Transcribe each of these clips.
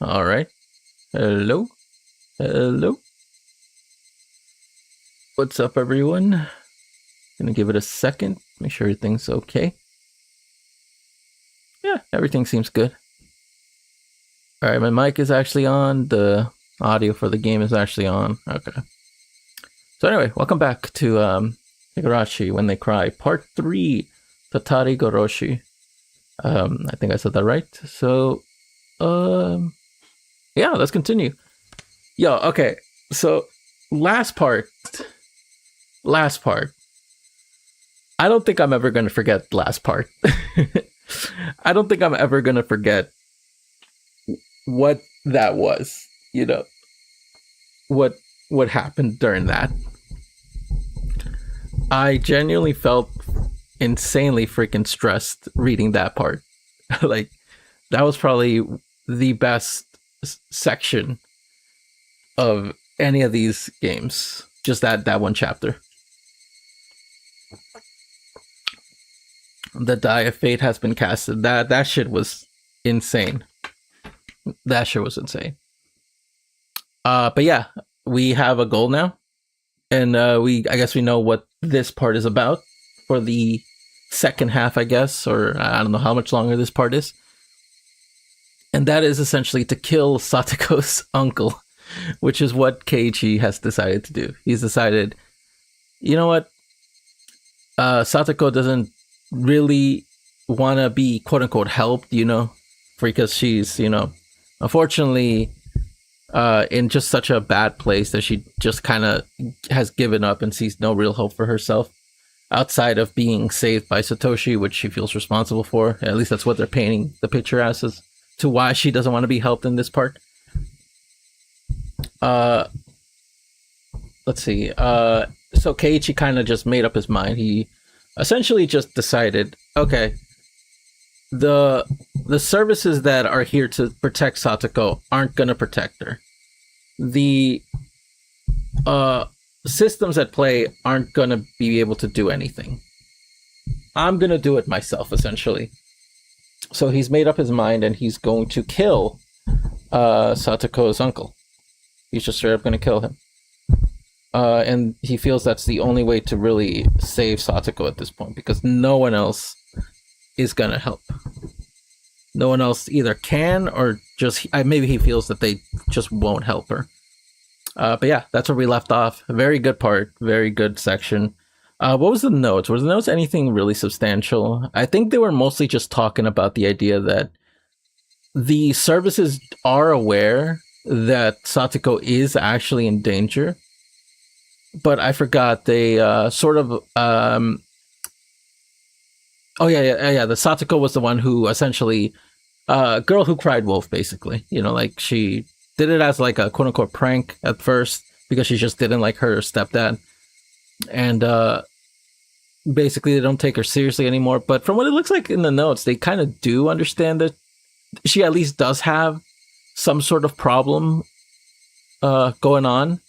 All right. Hello. Hello. What's up, everyone? Gonna give it a second. Make sure everything's okay. Yeah, everything seems good. All right, my mic is actually on. The audio for the game is actually on. Okay. So anyway, welcome back to Higurashi When They Cry, Part 3, Tatarigoroshi. I think I said that right. So, yeah, let's continue. Yo, okay. So, last part. I don't think I'm ever going to forget the last part. I don't think I'm ever going to forget what that was, you know, what happened during that. I genuinely felt insanely freaking stressed reading that part. Like, that was probably the best section of any of these games. Just that one chapter. The Die of Fate has been casted. That shit was insane. That shit was insane. But yeah, we have a goal now. And I guess we know what this part is about for the second half, I guess, or I don't know how much longer this part is. And that is essentially to kill Satoko's uncle, which is what Keiichi has decided to do. He's decided, you know what? Satoko doesn't really want to be quote unquote helped, you know, because she's, you know, unfortunately in just such a bad place that she just kind of has given up and sees no real hope for herself outside of being saved by Satoshi, which she feels responsible for. At least that's what they're painting the picture as to why she doesn't want to be helped in this part. Let's see. So Keiichi kind of just made up his mind. He essentially just decided, okay, the services that are here to protect Satoko aren't going to protect her. The systems at play aren't going to be able to do anything. I'm going to do it myself, essentially. So he's made up his mind and he's going to kill Satoko's uncle. He's just straight up going to kill him. And he feels that's the only way to really save Satoko at this point, because no one else is going to help. No one else either can or just maybe he feels that they just won't help her. But yeah, that's where we left off. Very good part. Very good section. What was the notes? Was the notes anything really substantial? I think they were mostly just talking about the idea that the services are aware that Satoko is actually in danger. But I forgot they sort of oh yeah. The Satoko was the one who essentially girl who cried wolf, basically. You know, like she did it as like a quote unquote prank at first because she just didn't like her stepdad, and basically they don't take her seriously anymore. But from what it looks like in the notes, they kind of do understand that she at least does have some sort of problem going on.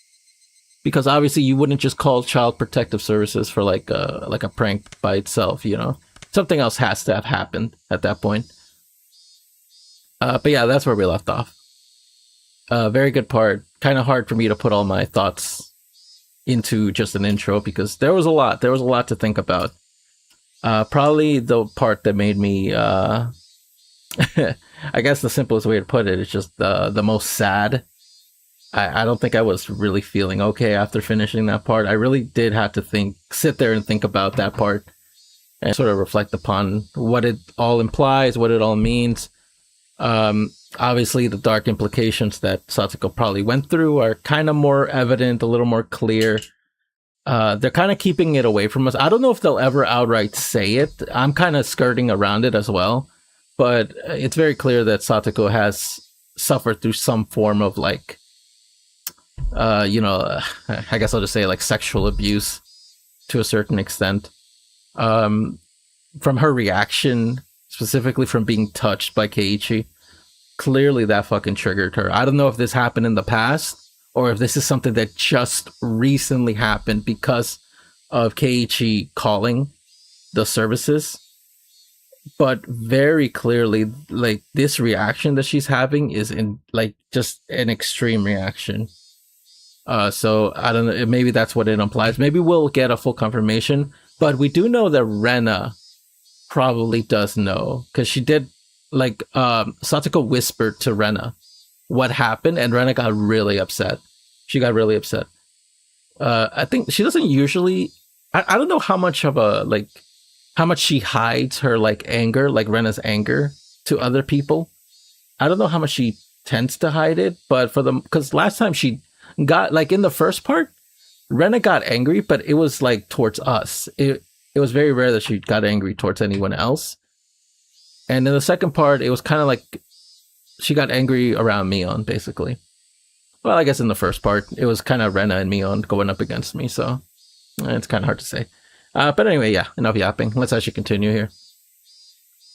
Because obviously you wouldn't just call Child Protective Services for like a prank by itself, you know. Something else has to have happened at that point. But yeah, that's where we left off. Very good part. Kind of hard for me to put all my thoughts into just an intro because there was a lot. There was a lot to think about. Probably the part that made me, I guess the simplest way to put it is just the most sad. I don't think I was really feeling okay after finishing that part. I really did have to sit there and think about that part and sort of reflect upon what it all implies, what it all means. Obviously, the dark implications that Satoko probably went through are kind of more evident, a little more clear. They're kind of keeping it away from us. I don't know if they'll ever outright say it. I'm kind of skirting around it as well. But it's very clear that Satoko has suffered through some form of like, I guess I'll just say like sexual abuse to a certain extent. From her reaction, specifically from being touched by Keiichi, clearly that fucking triggered her. I don't know if this happened in the past or if this is something that just recently happened because of Keiichi calling the services. but very clearly, like this reaction that she's having is in like just an extreme reaction. So I don't know. Maybe that's what it implies. Maybe we'll get a full confirmation, but we do know that Rena probably does know because she did. Like Satoko whispered to Rena what happened, and Rena got really upset. She got really upset. I think she doesn't usually. I don't know how much of a like how much she hides her like anger, like Rena's anger to other people. I don't know how much she tends to hide it, but for them, because last time she got like in the first part, Rena got angry, but it was like towards us. It was very rare that she got angry towards anyone else. And in the second part, it was kind of like she got angry around Mion, basically. Well, I guess in the first part, it was kind of Rena and Mion going up against me, so it's kind of hard to say. But anyway, yeah, enough yapping. Let's actually continue here.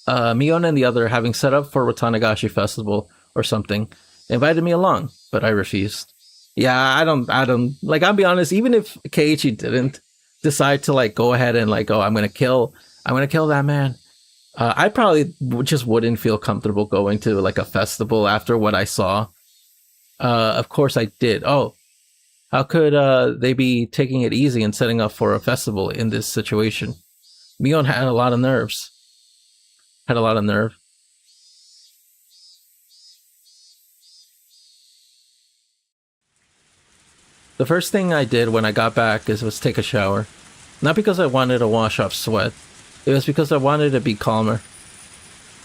Mion and the other, having set up for Watanagashi Festival or something, invited me along, but I refused. Yeah, I don't, like, I'll be honest, even if Keiichi didn't decide to, like, go ahead and, like, oh, I'm gonna kill that man, I probably just wouldn't feel comfortable going to, like, a festival after what I saw. Of course I did. Oh, how could they be taking it easy and setting up for a festival in this situation? Mion had a lot of nerves. Had a lot of nerve. The first thing I did when I got back was take a shower. Not because I wanted to wash off sweat. It was because I wanted to be calmer.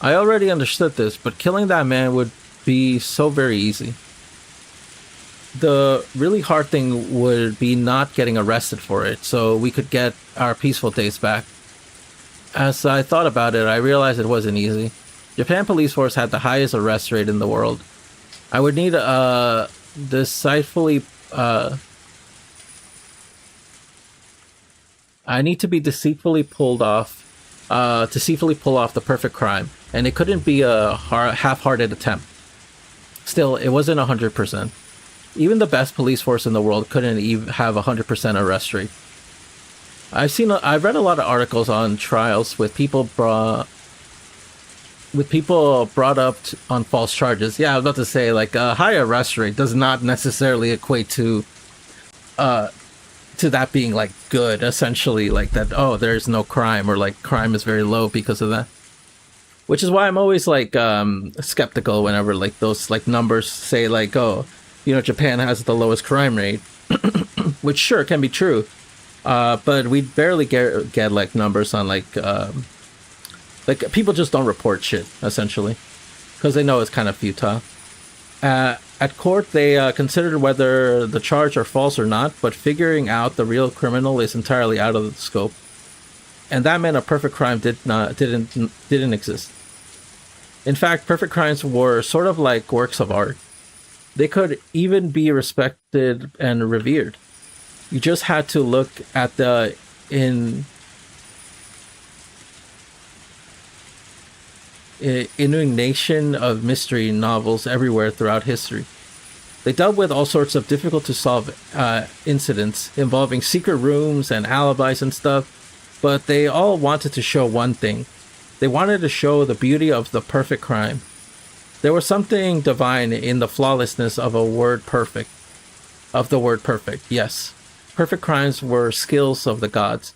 I already understood this, but killing that man would be so very easy. The really hard thing would be not getting arrested for it, so we could get our peaceful days back. As I thought about it, I realized it wasn't easy. Japan police force had the highest arrest rate in the world. I would need I need to be deceitfully pull off the perfect crime, and it couldn't be a half-hearted attempt. Still, it wasn't 100%. Even the best police force in the world couldn't even have 100% arrest rate. I've read a lot of articles on trials with people brought up on false charges. Yeah, I was about to say, like, a high arrest rate does not necessarily equate to that being, like, good, essentially, like that, oh, there's no crime, or like crime is very low because of that. Which is why I'm always like skeptical whenever like those like numbers say like, oh, Japan has the lowest crime rate, which sure can be true, but we barely get like numbers on like people just don't report shit, essentially, because they know it's kind of futile. At court, they considered whether the charge are false or not, but figuring out the real criminal is entirely out of the scope. And that meant a perfect crime didn't exist. In fact, perfect crimes were sort of like works of art. They could even be respected and revered. You just had to look at the inundation of mystery novels everywhere throughout history. They dealt with all sorts of difficult to solve incidents involving secret rooms and alibis and stuff, but they all wanted to show one thing. They wanted to show the beauty of the perfect crime. There was something divine in the flawlessness of the word perfect. Yes. Perfect crimes were skills of the gods.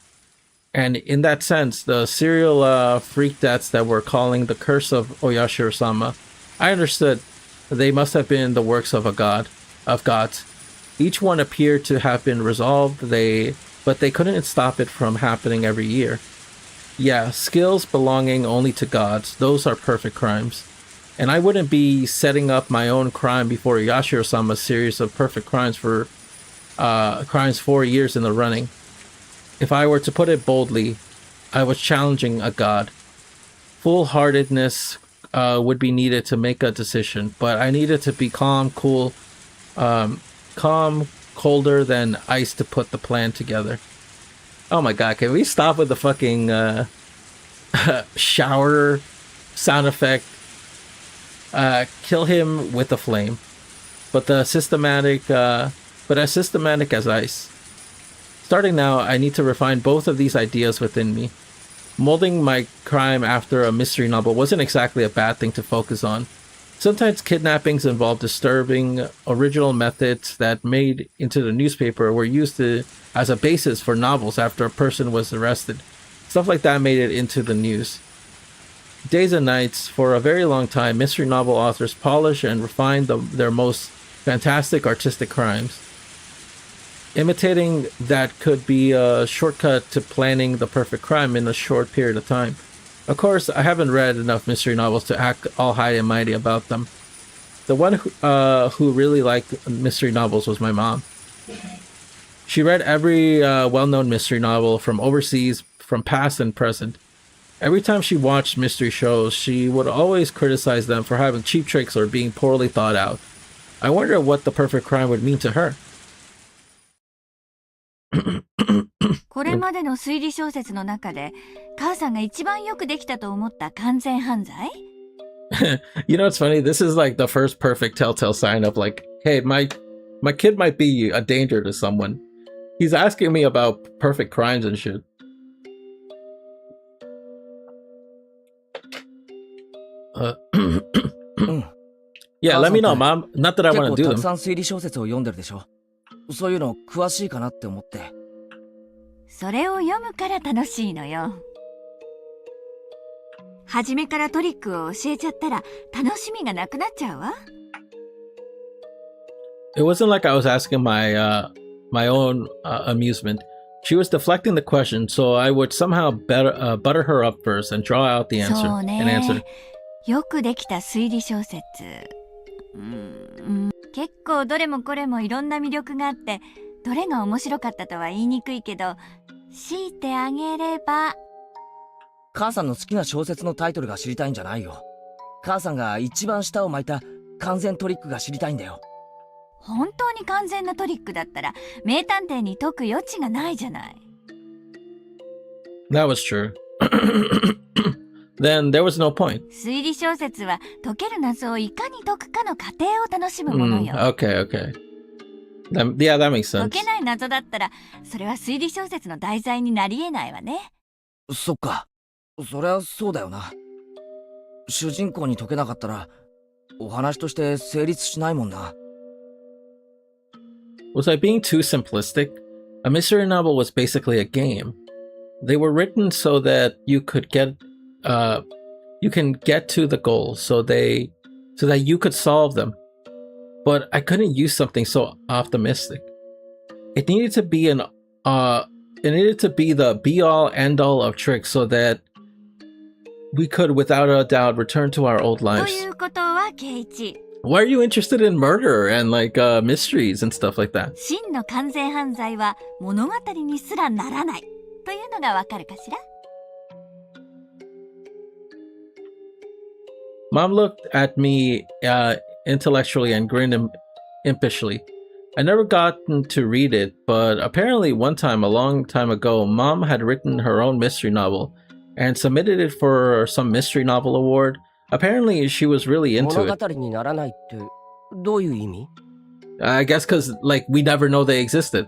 And in that sense, the serial freak deaths that we're calling the curse of Oyashiro-sama, I understood they must have been the works of gods. Each one appeared to have been resolved, but they couldn't stop it from happening every year. Yeah, skills belonging only to gods, those are perfect crimes. And I wouldn't be setting up my own crime before Yashiro-sama's series of perfect crimes for crimes 4 years in the running. If I were to put it boldly, I was challenging a god. Full-heartedness would be needed to make a decision, but I needed to be calm, cool, colder than ice to put the plan together. Oh my god, can we stop with the fucking shower sound effect? Kill him with a flame, but as systematic as ice. Starting now, I need to refine both of these ideas within me. Molding my crime after a mystery novel wasn't exactly a bad thing to focus on. Sometimes kidnappings involved disturbing original methods that made into the newspaper were used as a basis for novels after a person was arrested. Stuff like that made it into the news. Days and nights, for a very long time, mystery novel authors polish and refine their most fantastic artistic crimes. Imitating that could be a shortcut to planning the perfect crime in a short period of time. Of course, I haven't read enough mystery novels to act all high and mighty about them. The one who really liked mystery novels was my mom. She read every well-known mystery novel from overseas, from past and present. Every time she watched mystery shows, she would always criticize them for having cheap tricks or being poorly thought out. I wonder what the perfect crime would mean to her. これまでの推理小説の中で、母さんが一番よくできたと思った完全犯罪? You know, it's funny. This is like the first perfect telltale sign of like, hey, my kid might be a danger to someone. He's asking me about perfect crimes and shit. Yeah, let me know, Mom. Not that I want to do them. たくさん推理小説を読んでるでしょ。そういうの詳しいかなって思って。それを読むから楽しいのよ。初めからトリックを教えちゃったら楽しみがなくなっちゃうわ。It wasn't like I was asking my own amusement. She was deflecting the question, so I would somehow butter her up first and draw out the answer. そうね。 an answer. よくできた推理小説。結構どれもこれもいろんな魅力があって、どれが面白かったとは言いにくいけど、強いてあげれば。母さんの好きな小説のタイトルが知りたいんじゃないよ。母さんが一番舌を巻いた完全トリックが知りたいんだよ。本当に完全なトリックだったら名探偵に解く余地がないじゃない。That was true. Then there was no point. 推理小説は解ける謎をいかに解くかの過程を楽しむものよ。Okay. Yeah, that makes sense. 解けない謎だったらそれは推理小説の題材になり得ないわね。そっか。そりゃそうだよな。主人公に解けなかったらお話として成立しないもんな。Was I being too simplistic? A mystery novel was basically a game. They were written so that you can get to the goals, so that you could solve them. But I couldn't use something so optimistic. It needed to be the be-all end-all of tricks so that we could, without a doubt, return to our old と lives. いうことはケイチ。Why are you interested in murder and like mysteries and stuff like that? 真の完全犯罪は物語にすらならないというのがわかるかしら。Mom looked at me intellectually and grinned impishly. I never gotten to read it, but apparently one time, a long time ago, Mom had written her own mystery novel and submitted it for some mystery novel award. Apparently she was really into it. 物語にならないってどういう意味? I guess because like we never know they existed.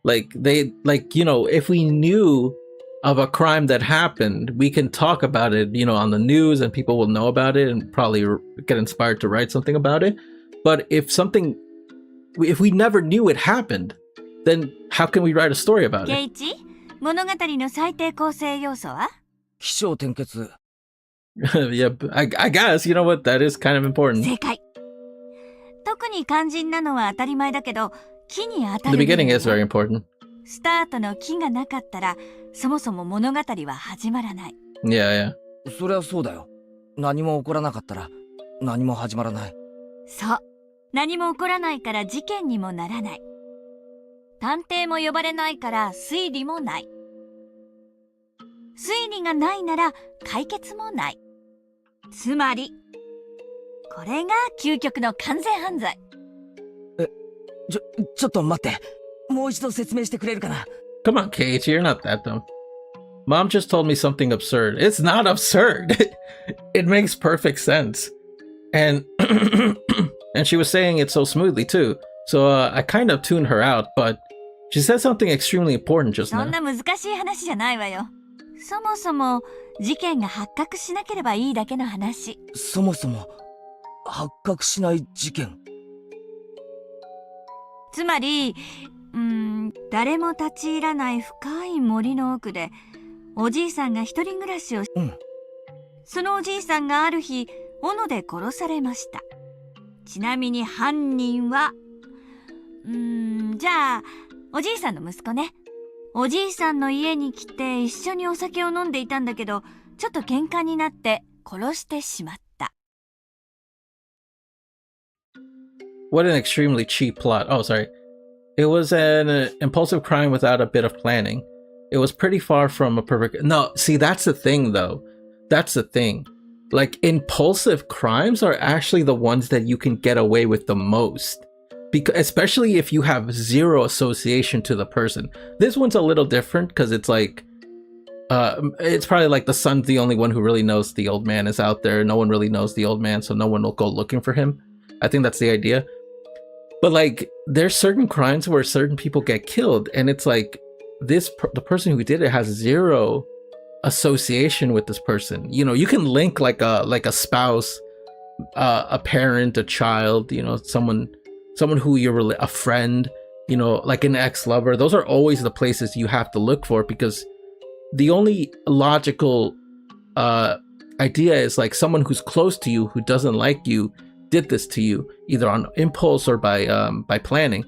Like you know, if we knew of a crime that happened, we can talk about it, you know, on the news and people will know about it and probably get inspired to write something about it. But if we never knew it happened, then how can we write a story about it? ケイチ、物語の最低構成要素は？起承転結。Yeah, I guess, you know what, that is kind of important. 正解。特に肝心なのは当たり前だけど、木に当た The る。 beginning is very important. スタートの木がなかったら、そもそも物語は始まらない。Yeah. そりゃそうだよ。何も起こらなかったら何も始まらない。そう。何も起こらないから事件にもならない。探偵も呼ばれないから推理もない。推理がないなら解決もない。つまり、これが究極の完全犯罪。ちょっと待って。もう一度説明してくれるかな? Come on, Kate, you're not that dumb. Mom just told me something absurd. It's not absurd. It makes perfect sense. And and she was saying it so smoothly too. So I kind of tuned her out, but she said something extremely important just そ now. んな難しい話じゃないわよ。そもそも事件が発覚しなければいいだけの話。そもそも発覚しない事件。つまり、誰も立ち入らない深い森の奥でおじいさんが一人暮らしを、そのおじいさんがある日斧で殺されました。ちなみに犯人はじゃあおじいさんの息子ね。おじいさんの家に来て一緒にお酒を飲んでいたんだけど、ちょっと喧嘩になって殺してしまった。What an extremely cheap plot. Oh, sorry. It was an impulsive crime without a bit of planning. It was pretty far from a perfect... No, see, that's the thing, though. That's the thing. Like, impulsive crimes are actually the ones that you can get away with the most. Because, especially if you have zero association to the person. This one's a little different because it's like... it's probably like the son's the only one who really knows the old man is out there. No one really knows the old man, so no one will go looking for him. I think that's the idea. But like, there's certain crimes where certain people get killed, and it's like the person who did it has zero association with this person. You know, you can link like a spouse, a parent, a child. You know, someone who you're a friend. You know, like an ex-lover. Those are always the places you have to look for, because the only logical idea is like someone who's close to you who doesn't like you did this to you, either on impulse or by planning.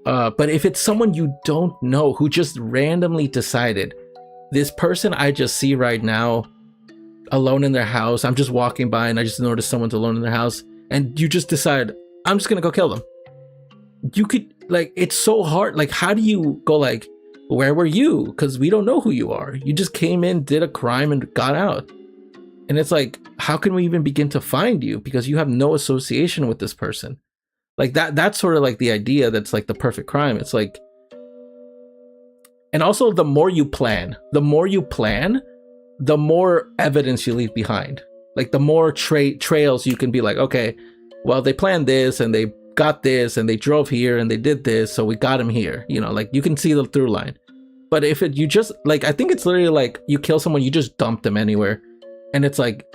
But if it's someone you don't know who just randomly decided, this person I just see right now alone in their house, I'm just walking by and I just noticed someone's alone in their house, and you just decide, I'm just gonna go kill them. You could, like, it's so hard. Like, how do you go like, where were you? Because we don't know who you are. You just came in, did a crime, and got out. And it's like, how can we even begin to find you? Because you have no association with this person. Like that's sort of like the idea that's like the perfect crime. It's like, and also the more you plan, the more evidence you leave behind. Like the more trails you can be like, okay, well, they planned this and they got this and they drove here and they did this, so we got him here. You know, like you can see the through line. But if you just like, I think it's literally like you kill someone, you just dump them anywhere. And it's like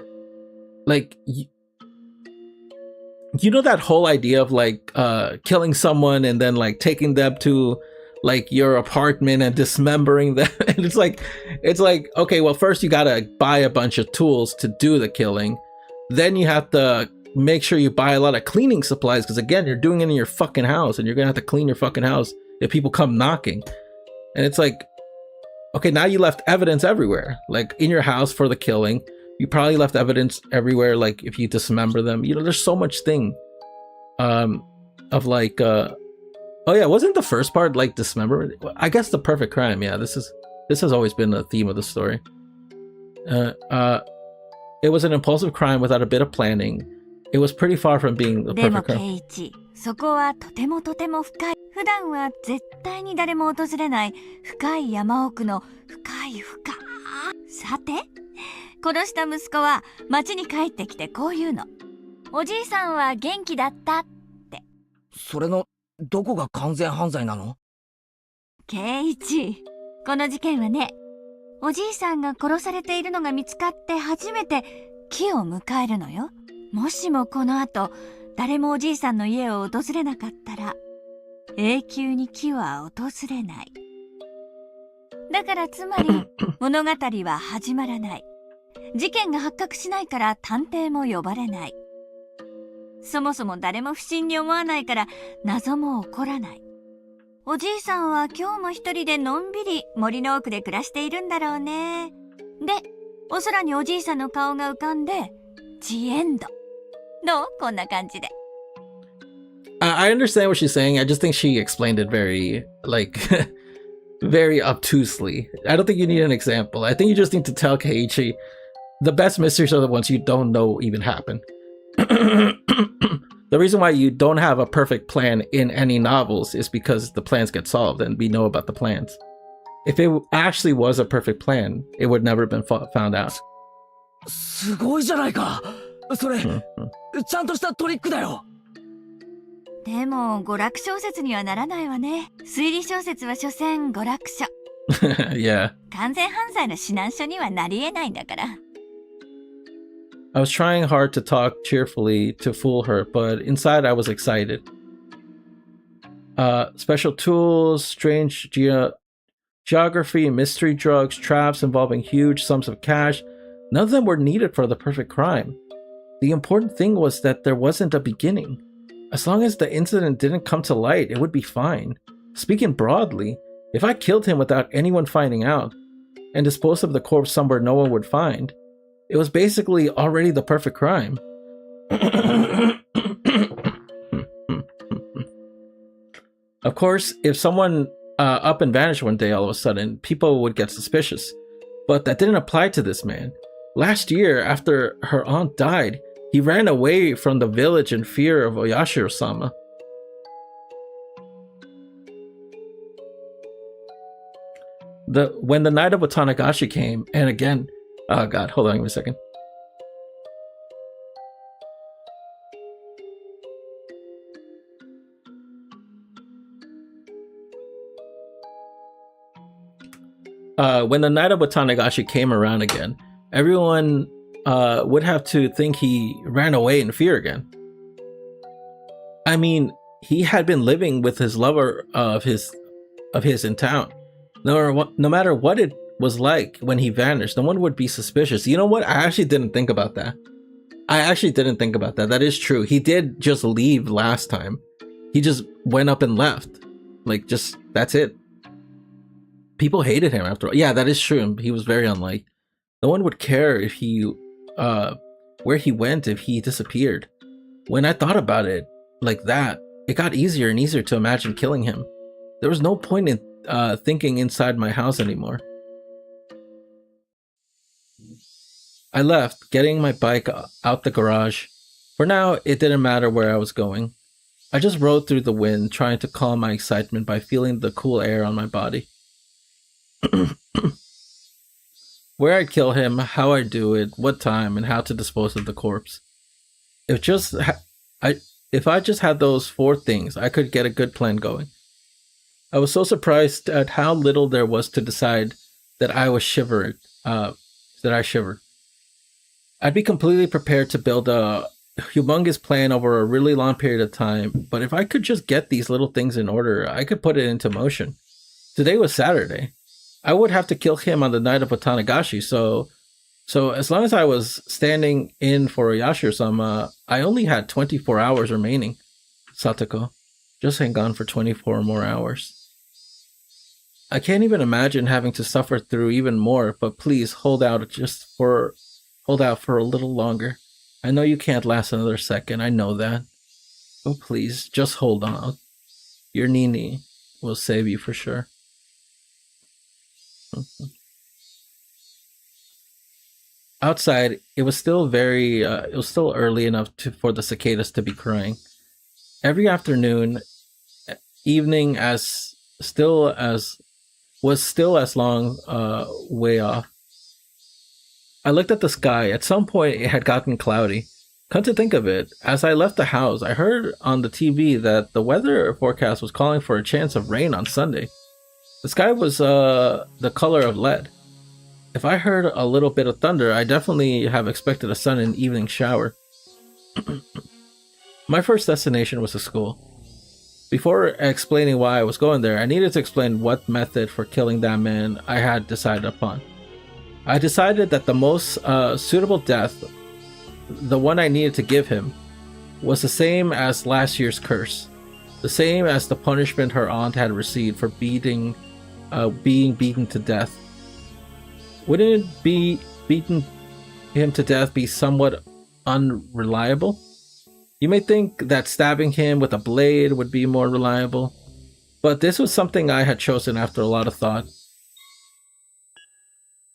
you know that whole idea of like killing someone and then like taking them to like your apartment and dismembering them. And it's like, okay, well, first you gotta buy a bunch of tools to do the killing. Then you have to make sure you buy a lot of cleaning supplies, because again, you're doing it in your fucking house and you're gonna have to clean your fucking house if people come knocking. And it's like, okay, now you left evidence everywhere, like in your house for the killing. You probably left evidence everywhere, like if you dismember them. You know, there's so much thing of like oh yeah, wasn't the first part like dismemberment? I guess the perfect crime. Yeah, this has always been the theme of the story. It was an impulsive crime without a bit of planning. It was pretty far from being the でも perfect ケ crime. イイチ、そこはとてもとても深い。普段は絶対に誰も訪れない深い山奥の深い深い。さて、殺した息子は町に帰ってきてこう言うの。おじいさんは元気だったって。それのどこが完全犯罪なの？ケイイチ、この事件はね、おじいさんが殺されているのが見つかって初めて木を迎えるのよ。もしもこの後誰もおじいさんの家を訪れなかったら、永久に木は訪れない。だからつまり物語は始まらない。事件が発覚しないから探偵も呼ばれない。そもそも誰も不審に思わないから謎も起こらない。おじいさんは今日も一人でのんびり森の奥で暮らしているんだろうね。で、お空におじいさんの顔が浮かんで、ジエンド。どう？こんな感じで。I understand what she's saying. I just think she explained it very like very obtusely. I don't think you need an example. I think you just need to tell Keiichi the best mysteries are the ones you don't know even happen. The reason why you don't have a perfect plan in any novels is because the plans get solved and we know about the plans. If it actually was a perfect plan, it would never have been found out. すごいじゃないか。それ、ちゃんとしたトリックだよ。でも娯楽小説にはならないわね。推理小説は所詮娯楽書。Yeah. 完全犯罪の指南書にはなり得ないんだから。I was trying hard to talk cheerfully to fool her, but inside I was excited. Special tools, strange geography, mystery drugs, traps involving huge sums of cash. None of them were needed for the perfect crime. The important thing was that there wasn't a beginning. As long as the incident didn't come to light, it would be fine. Speaking broadly, if I killed him without anyone finding out, and disposed of the corpse somewhere no one would find, it was basically already the perfect crime. Of course, if someone up and vanished one day all of a sudden, people would get suspicious. But that didn't apply to this man. Last year, after her aunt died, he ran away from the village in fear of Oyashiro-sama. When the night of Tatarigoroshi came, and again, oh god, hold on, give me a second. When the night of Tatarigoroshi came around again, everyone would have to think he ran away in fear again. I mean, he had been living with his lover of his in town. No matter what it was like when he vanished, no one would be suspicious. You know what? I actually didn't think about that. That is true. He did just leave last time. He just went up and left. Like, just, that's it. People hated him after all. Yeah, that is true. He was very unliked. No one would care if he, where he went if he disappeared. When I thought about it like that, it got easier and easier to imagine killing him. There was no point in thinking inside my house anymore. I left, getting my bike out the garage. For now, it didn't matter where I was going. I just rode through the wind, trying to calm my excitement by feeling the cool air on my body. Where I'd kill him, how I'd do it, what time, and how to dispose of the corpse. If I just had those 4 things, I could get a good plan going. I was so surprised at how little there was to decide that I shivered. I'd be completely prepared to build a humongous plan over a really long period of time, but if I could just get these little things in order, I could put it into motion. Today was Saturday. I would have to kill him on the night of Tatarigoroshi, so as long as I was standing in for Oyashiro-sama, I only had 24 hours remaining. Satoko, just hang on for 24 more hours. I can't even imagine having to suffer through even more, but please hold out for a little longer. I know you can't last another second, I know that. Oh please, just hold on. Your Nini will save you for sure. Outside, it was still early enough for the cicadas to be crying. Every afternoon, evening was still as long way off. I looked at the sky. At some point, it had gotten cloudy. Come to think of it, as I left the house, I heard on the TV that the weather forecast was calling for a chance of rain on Sunday. The sky was the color of lead. If I heard a little bit of thunder, I definitely have expected a sudden evening shower. My first destination was a school. Before explaining why I was going there, I needed to explain what method for killing that man I had decided upon. I decided that the most suitable death, the one I needed to give him, was the same as last year's curse. The same as the punishment her aunt had received for being beaten to death. Wouldn't it be beating him to death be somewhat unreliable? You may think that stabbing him with a blade would be more reliable, but this was something I had chosen after a lot of thought.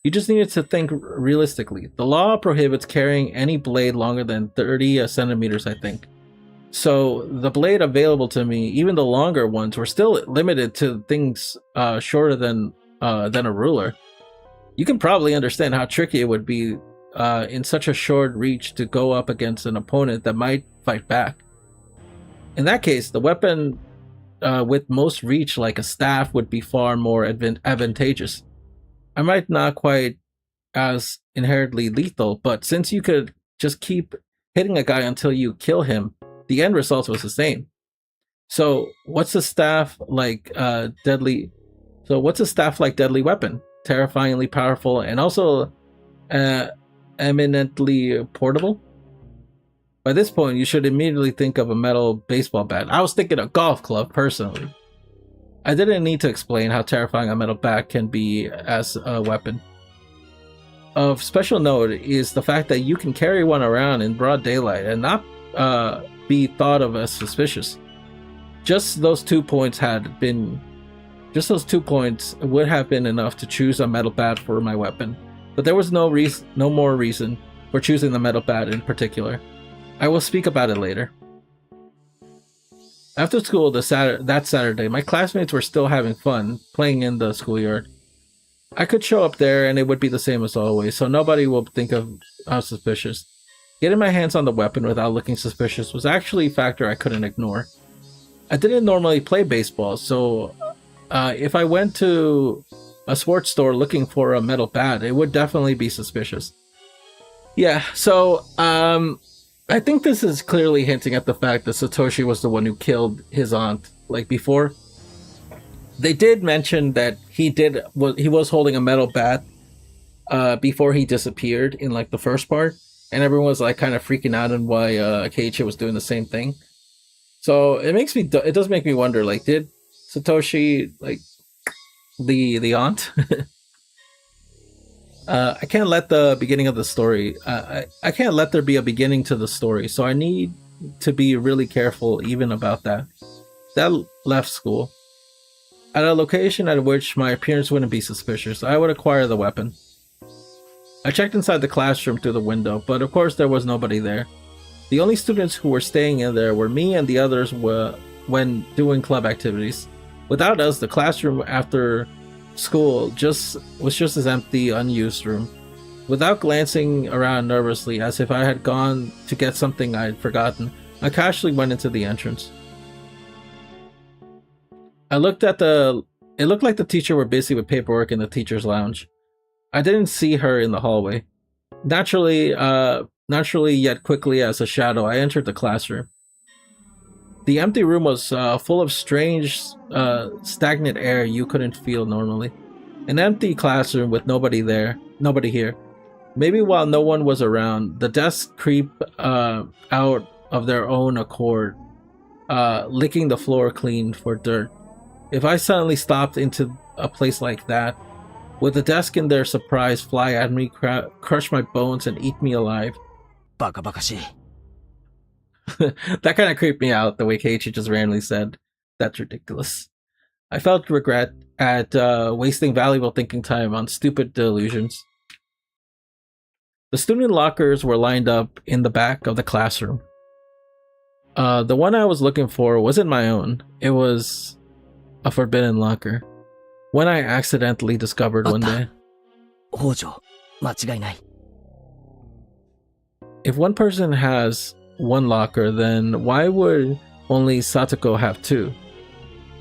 You just needed to think realistically. The law prohibits carrying any blade longer than 30 centimeters, I think. So the blade available to me, even the longer ones, were still limited to things shorter than a ruler. You can probably understand how tricky it would be in such a short reach to go up against an opponent that might fight back. In that case, the weapon with most reach, like a staff would be far more advantageous. I might not quite as inherently lethal, but since you could just keep hitting a guy until you kill him, the end result was the same. So what's a staff like deadly? So what's a staff like deadly weapon? Terrifyingly powerful and also eminently portable. By this point, you should immediately think of a metal baseball bat. I was thinking a golf club, personally. I didn't need to explain how terrifying a metal bat can be as a weapon. Of special note is the fact that you can carry one around in broad daylight and not be thought of as suspicious. Just those 2 points would have been enough to choose a metal bat for my weapon, but there was no more reason for choosing the metal bat in particular. I will speak about it later. After school that Saturday, my classmates were still having fun playing in the schoolyard. I could show up there and it would be the same as always, so nobody will think of suspicious. Getting my hands on the weapon without looking suspicious was actually a factor I couldn't ignore. I didn't normally play baseball, so if I went to a sports store looking for a metal bat, it would definitely be suspicious. Yeah, so I think this is clearly hinting at the fact that Satoshi was the one who killed his aunt, like before. They did mention that he was holding a metal bat before he disappeared in like the first part, and everyone was like kind of freaking out on why Keiichi was doing the same thing. So it does make me wonder, like, did Satoshi, like, the aunt? I can't let the beginning of the story, I can't let there be a beginning to the story, so I need to be really careful even about that. That left school. At a location at which my appearance wouldn't be suspicious, I would acquire the weapon. I checked inside the classroom through the window, but of course there was nobody there. The only students who were staying in there were me and the others when doing club activities. Without us, the classroom after school was just as empty, unused room. Without glancing around nervously as if I had gone to get something I had forgotten, I casually went into the entrance. It looked like the teacher were busy with paperwork in the teacher's lounge. I didn't see her in the hallway. Naturally yet quickly as a shadow, I entered the classroom. The empty room was full of strange, stagnant air you couldn't feel normally. An empty classroom with nobody here. Maybe while no one was around, the desks creep out of their own accord, licking the floor clean for dirt. If I suddenly stopped into a place like that, would the desk in their surprise fly at me, crush my bones, and eat me alive? Baka-bakashi. That kind of creeped me out, the way Keiichi just randomly said. That's ridiculous. I felt regret at wasting valuable thinking time on stupid delusions. The student lockers were lined up in the back of the classroom. The one I was looking for wasn't my own. It was a forbidden locker. One I accidentally discovered one day. If one person has one locker, then why would only Satoko have two?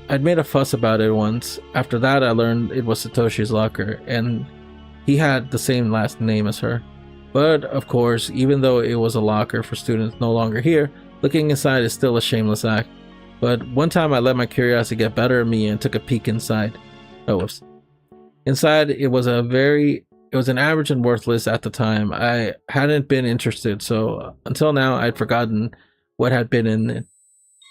I'd made a fuss about it once. After that, I learned it was Satoshi's locker, and he had the same last name as her. But, of course, even though it was a locker for students no longer here, looking inside is still a shameless act. But one time I let my curiosity get better at me and took a peek inside. Oh, whoops. Inside, it was an average and worthless at the time. I hadn't been interested, so until now I'd forgotten what had been in it.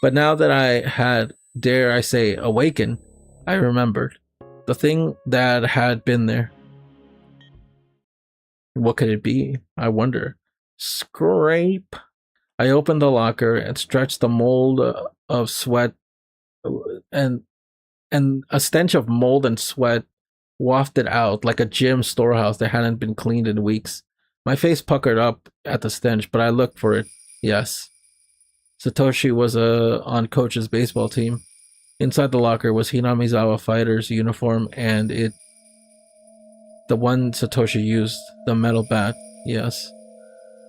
But now that I had, dare I say, awakened, I remembered the thing that had been there. What could it be? I wonder. Scrape. I opened the locker and stretched the mold of sweat, and a stench of mold and sweat wafted out like a gym storehouse that hadn't been cleaned in weeks. My face puckered up at the stench, but I looked for it. Yes. Satoshi was on coach's baseball team. Inside the locker was Hinamizawa fighter's uniform and the one Satoshi used, the metal bat. Yes.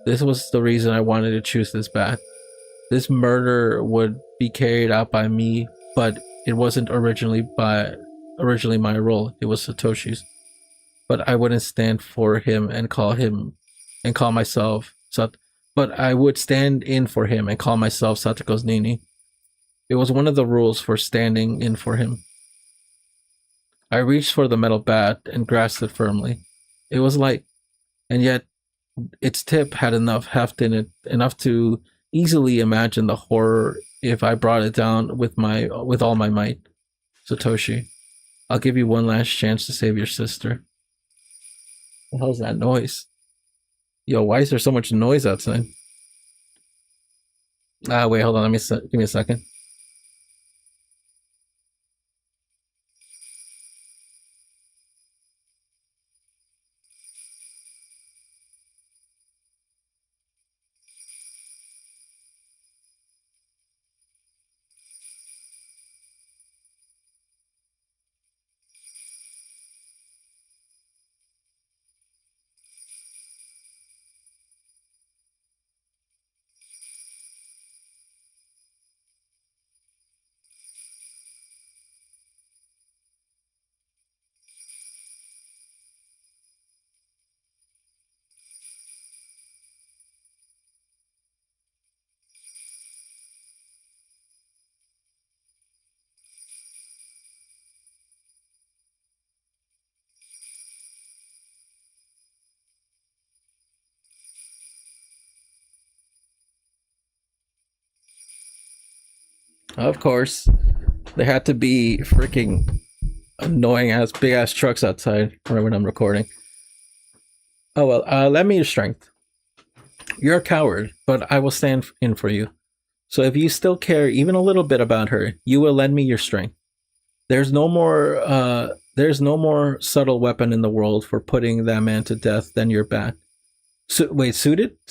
This was the reason I wanted to choose this bat. This murder would be carried out by me, but it wasn't originally my role. It was Satoshi's. But I wouldn't stand for him and call myself but I would stand in for him and call myself Satoko's Nini. It was one of the rules for standing in for him. I reached for the metal bat and grasped it firmly. It was light, and yet its tip had enough heft in it, enough to easily imagine the horror if I brought it down with all my might. Satoshi, I'll give you one last chance to save your sister. What the hell's that noise? Yo, why is there so much noise outside? Wait, hold on. Give me a second. Of course, there had to be freaking annoying ass big ass trucks outside right when I'm recording. Oh well, lend me your strength. You're a coward, but I will stand in for you. So if you still care even a little bit about her, you will lend me your strength. There's no more subtle weapon in the world for putting that man to death than your bat. Wait, suitable.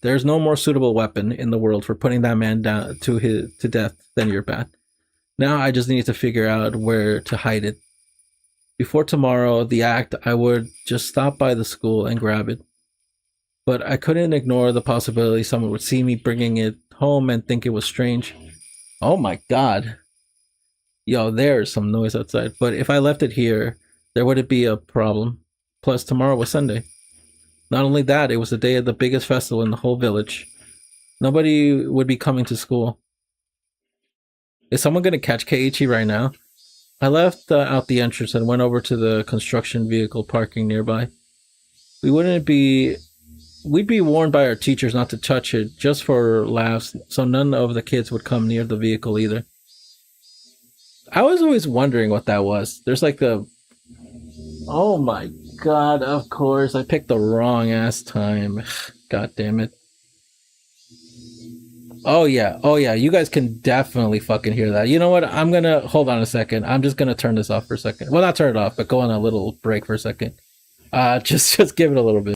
There's no more suitable weapon in the world for putting that man down to death than your bat. Now I just need to figure out where to hide it. Before tomorrow, the act, I would just stop by the school and grab it. But I couldn't ignore the possibility someone would see me bringing it home and think it was strange. Oh my god. Yo, there's some noise outside. But if I left it here, there wouldn't be a problem. Plus, tomorrow was Sunday. Not only that, it was the day of the biggest festival in the whole village. Nobody would be coming to school. Is someone gonna catch Keiichi right now? I left out the entrance and went over to the construction vehicle parking nearby. We'd be warned by our teachers not to touch it, just for laughs, so none of the kids would come near the vehicle either. I was always wondering what that was. There's like a... Oh my god, of course, I picked the wrong ass time. God damn it. Oh yeah, you guys can definitely fucking hear that. You know what, I'm gonna... Hold on a second. I'm just gonna turn this off for a second. Well, not turn it off, but go on a little break for a second. Just give it a little bit.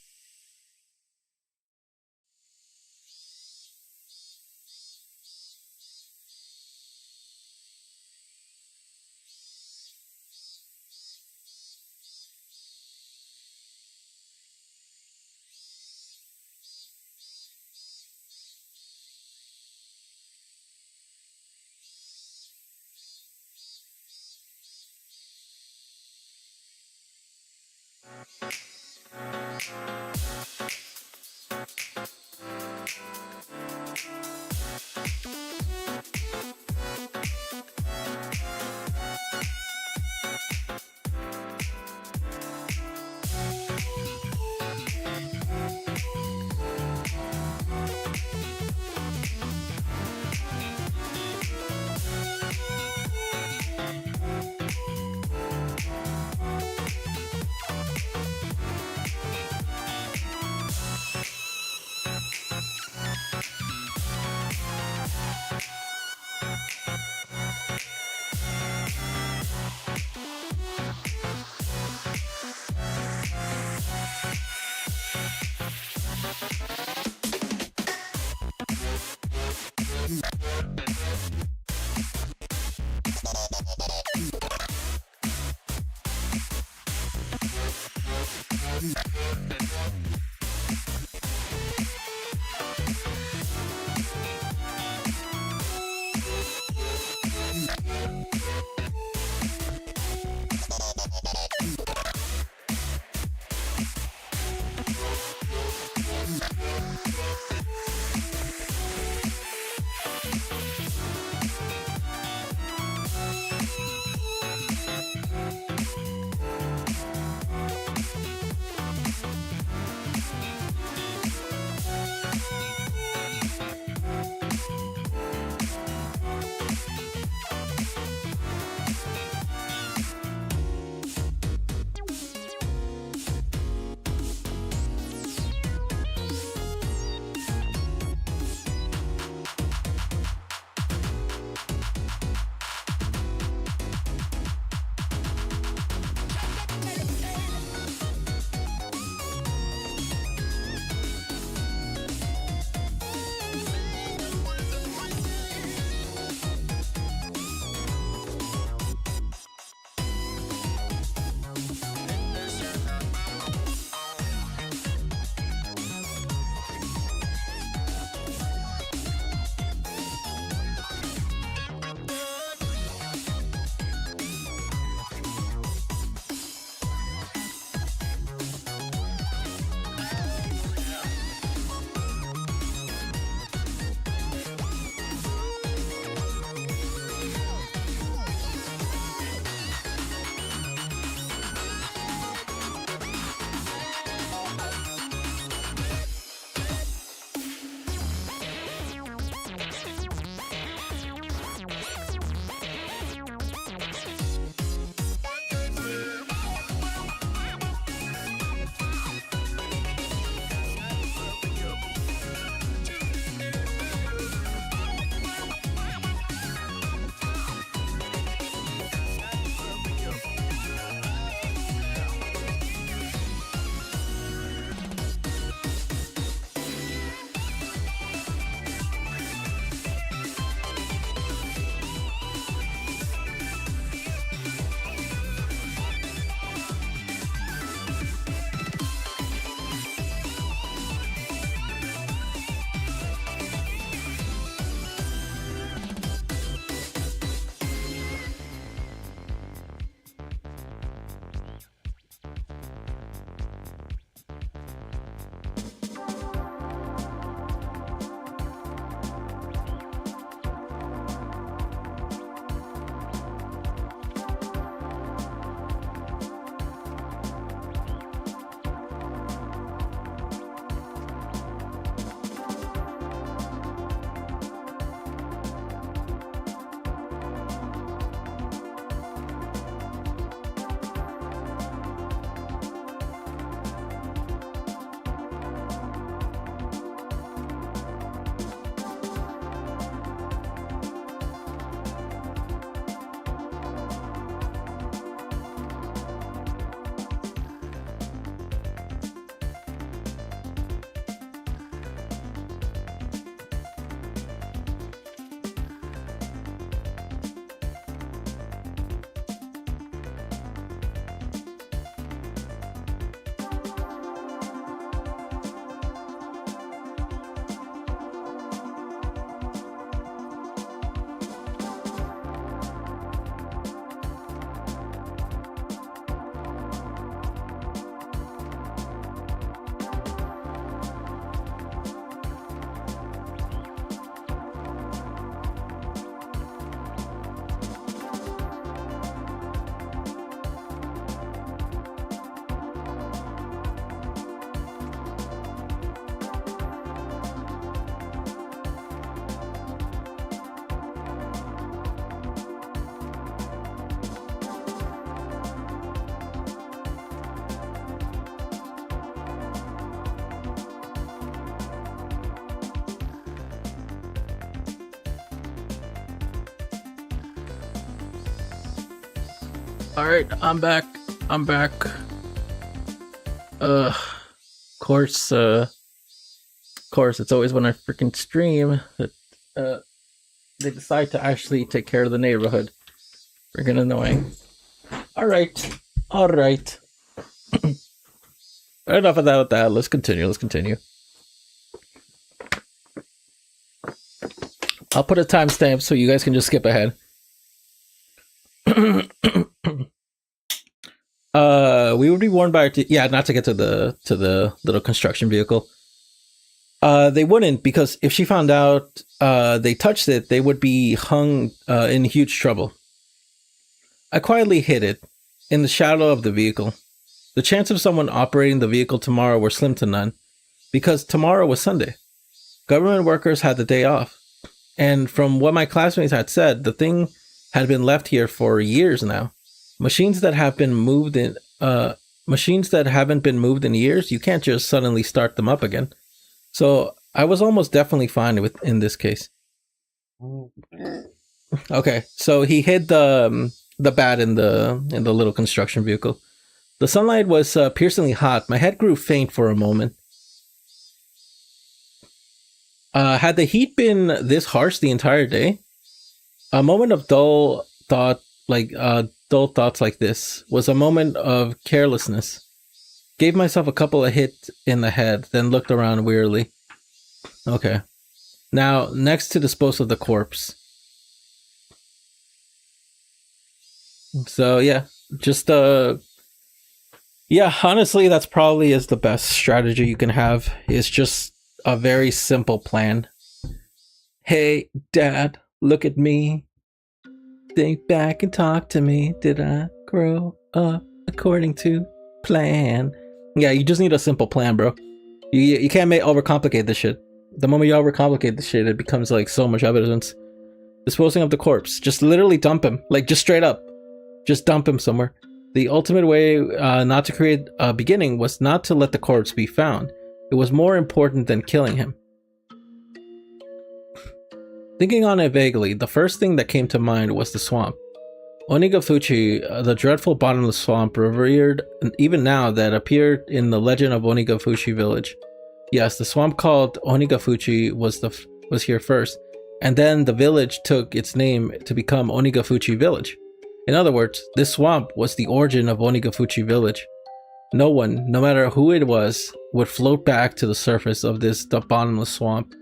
Alright, I'm back. Course, it's always when I freaking stream that they decide to actually take care of the neighborhood. Freaking annoying. Alright. Enough of that. Let's continue. I'll put a timestamp so you guys can just skip ahead. We would be warned by not to get to the little construction vehicle. They wouldn't, because if she found out they touched it, they would be hung in huge trouble. I quietly hid it in the shadow of the vehicle. The chance of someone operating the vehicle tomorrow were slim to none, because tomorrow was Sunday. Government workers had the day off, and from what my classmates had said, the thing had been left here for years now. Machines that haven't been moved in years, you can't just suddenly start them up again. So I was almost definitely fine in this case. Okay, so he hid the bat in the little construction vehicle. The sunlight was piercingly hot. My head grew faint for a moment. Had the heat been this harsh the entire day? A moment of dull thoughts like this was a moment of carelessness. Gave myself a couple of hits in the head, then looked around wearily. Okay. Now, next to dispose of the corpse. So, honestly, that's probably is the best strategy you can have. It's just a very simple plan. Hey, Dad, look at me. Think back and talk to me. Did I grow up according to plan? Yeah, you just need a simple plan, bro. You can't overcomplicate this shit. The moment you overcomplicate this shit, it becomes like so much evidence. Disposing of the corpse. Just literally dump him. Like, just straight up. Just dump him somewhere. The ultimate way not to create a beginning was not to let the corpse be found. It was more important than killing him. Thinking on it vaguely, the first thing that came to mind was the swamp. Onigafuchi, the dreadful bottomless swamp revered even now, that appeared in the legend of Onigafuchi village. Yes, the swamp called Onigafuchi was here first, and then the village took its name to become Onigafuchi village. In other words, this swamp was the origin of Onigafuchi village. No one, no matter who it was, would float back to the surface of the bottomless swamp.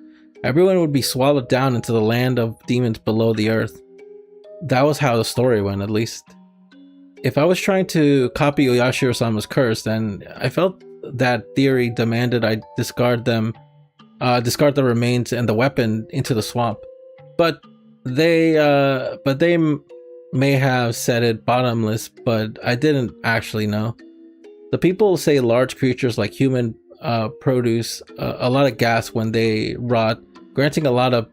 Everyone would be swallowed down into the land of demons below the earth. That was how the story went, at least. If I was trying to copy Oyashiro-sama's curse, then I felt that theory demanded I discard the remains and the weapon into the swamp. But they may have said it bottomless, but I didn't actually know. The people say large creatures like human produce a lot of gas when they rot, granting a lot of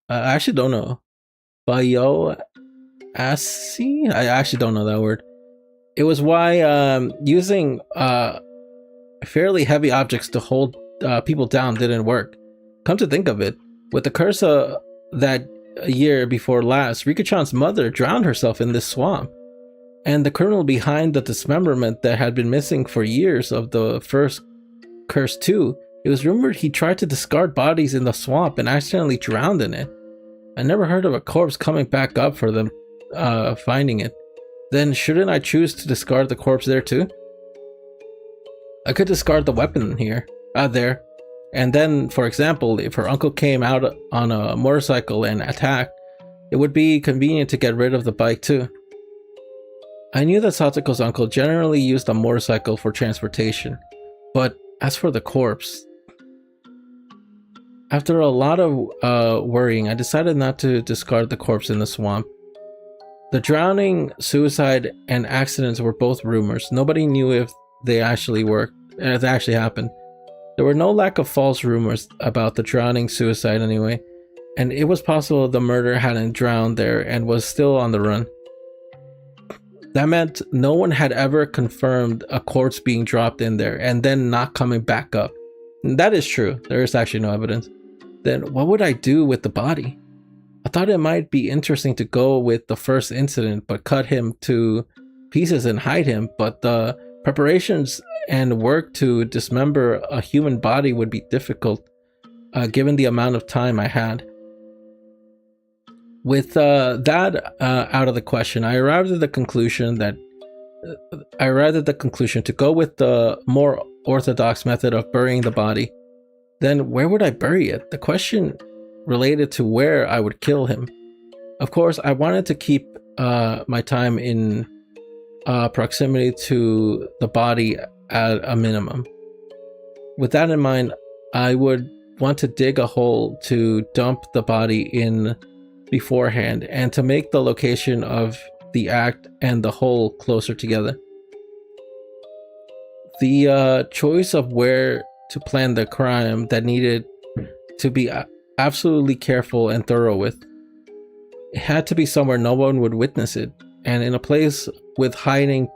I actually don't know. Bioacid? I actually don't know that word. It was why using fairly heavy objects to hold people down didn't work. Come to think of it, with the curse that year before last, Rika-chan's mother drowned herself in this swamp. And the criminal behind the dismemberment that had been missing for years of the first curse too, it was rumored he tried to discard bodies in the swamp and accidentally drowned in it. I never heard of a corpse coming back up for them finding it. Then shouldn't I choose to discard the corpse there too? I could discard the weapon there. And then, for example, if her uncle came out on a motorcycle and attacked, it would be convenient to get rid of the bike too. I knew that Satoko's uncle generally used a motorcycle for transportation, but as for the corpse... After a lot of worrying, I decided not to discard the corpse in the swamp. The drowning, suicide, and accidents were both rumors. Nobody knew if they actually happened. There were no lack of false rumors about the drowning suicide anyway, and it was possible the murderer hadn't drowned there and was still on the run. That meant no one had ever confirmed a corpse being dropped in there and then not coming back up. And that is true. There is actually no evidence. Then what would I do with the body? I thought it might be interesting to go with the first incident, but cut him to pieces and hide him, but the preparations and work to dismember a human body would be difficult, given the amount of time I had. With that out of the question, I arrived at the conclusion to go with the more orthodox method of burying the body. Then where would I bury it? The question related to where I would kill him. Of course, I wanted to keep my time in proximity to the body at a minimum. With that in mind, I would want to dig a hole to dump the body in beforehand and to make the location of the act and the hole closer together. The choice of where to plan the crime that needed to be absolutely careful and thorough with. It had to be somewhere no one would witness it, and in a place with hiding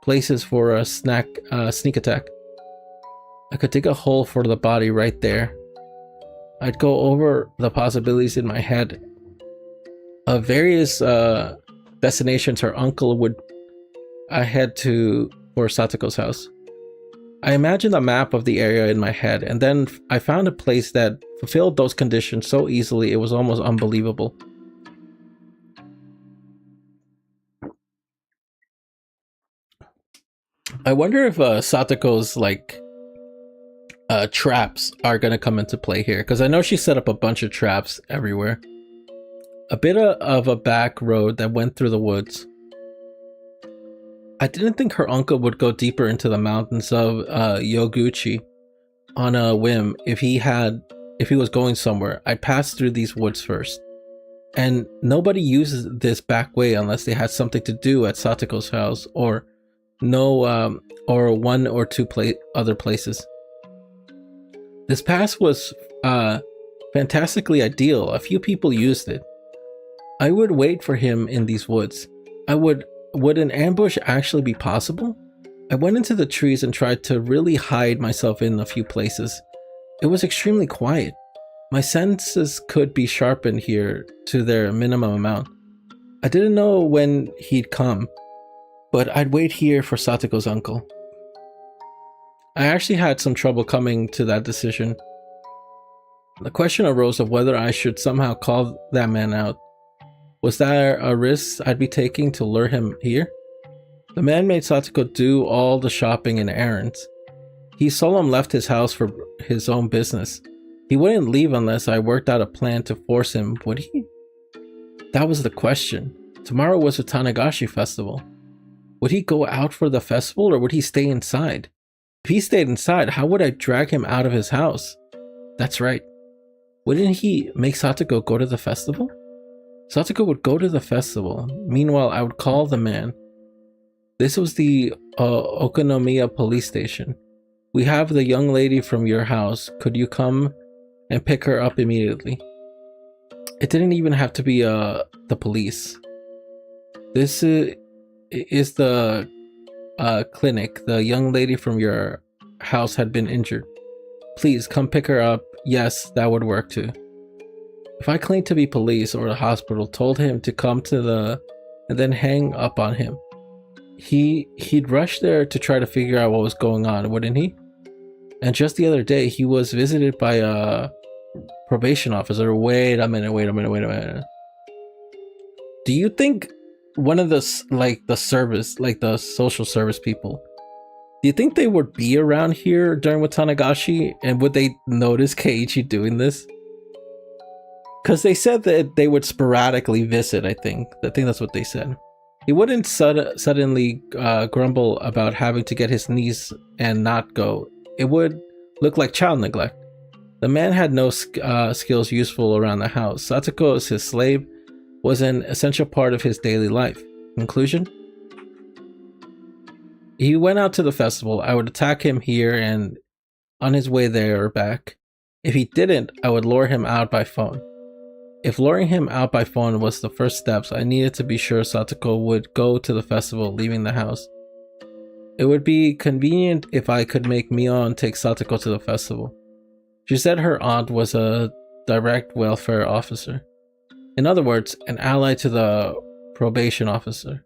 places for a sneak attack. I could dig a hole for the body right there. I'd go over the possibilities in my head of various destinations her uncle would head to for Satoko's house. I imagined a map of the area in my head, and then I found a place that fulfilled those conditions so easily it was almost unbelievable. I wonder if Satoko's traps are gonna come into play here, because I know she set up a bunch of traps everywhere. A bit of a back road that went through the woods. I didn't think her uncle would go deeper into the mountains of Yoguchi on a whim. If he was going somewhere, I'd pass through these woods first. And nobody uses this back way unless they had something to do at Satoko's house or one or two other places. This pass was fantastically ideal. A few people used it. I would wait for him in these woods. Would an ambush actually be possible? I went into the trees and tried to really hide myself in a few places. It was extremely quiet. My senses could be sharpened here to their minimum amount. I didn't know when he'd come, but I'd wait here for Satoko's uncle. I actually had some trouble coming to that decision. The question arose of whether I should somehow call that man out. Was that a risk I'd be taking to lure him here? The man made Satoko do all the shopping and errands. He seldom left his house for his own business. He wouldn't leave unless I worked out a plan to force him, would he? That was the question. Tomorrow was the Tatarigoroshi festival. Would he go out for the festival or would he stay inside? If he stayed inside, how would I drag him out of his house? That's right. Wouldn't he make Satoko go to the festival? Satoko would go to the festival. Meanwhile, I would call the man. This was the Okonomiya police station. We have the young lady from your house. Could you come and pick her up immediately? It didn't even have to be the police. This is the clinic. The young lady from your house had been injured. Please come pick her up. Yes, that would work too. If I claimed to be police or a hospital, told him to come to and then hang up on him, he'd rush there to try to figure out what was going on, wouldn't he? And just the other day, he was visited by a probation officer. Wait a minute. Do you think one of the the social service people, do you think they would be around here during Watanagashi, and would they notice Keiichi doing this? Because they said that they would sporadically visit, I think that's what they said. He wouldn't suddenly grumble about having to get his niece and not go. It would look like child neglect. The man had no skills useful around the house. Satoko, as his slave, was an essential part of his daily life. Conclusion? He went out to the festival. I would attack him here and on his way there or back. If he didn't, I would lure him out by phone. If luring him out by phone was the first steps, I needed to be sure Satoko would go to the festival, leaving the house. It would be convenient if I could make Mion take Satoko to the festival. She said her aunt was a direct welfare officer. In other words, an ally to the probation officer.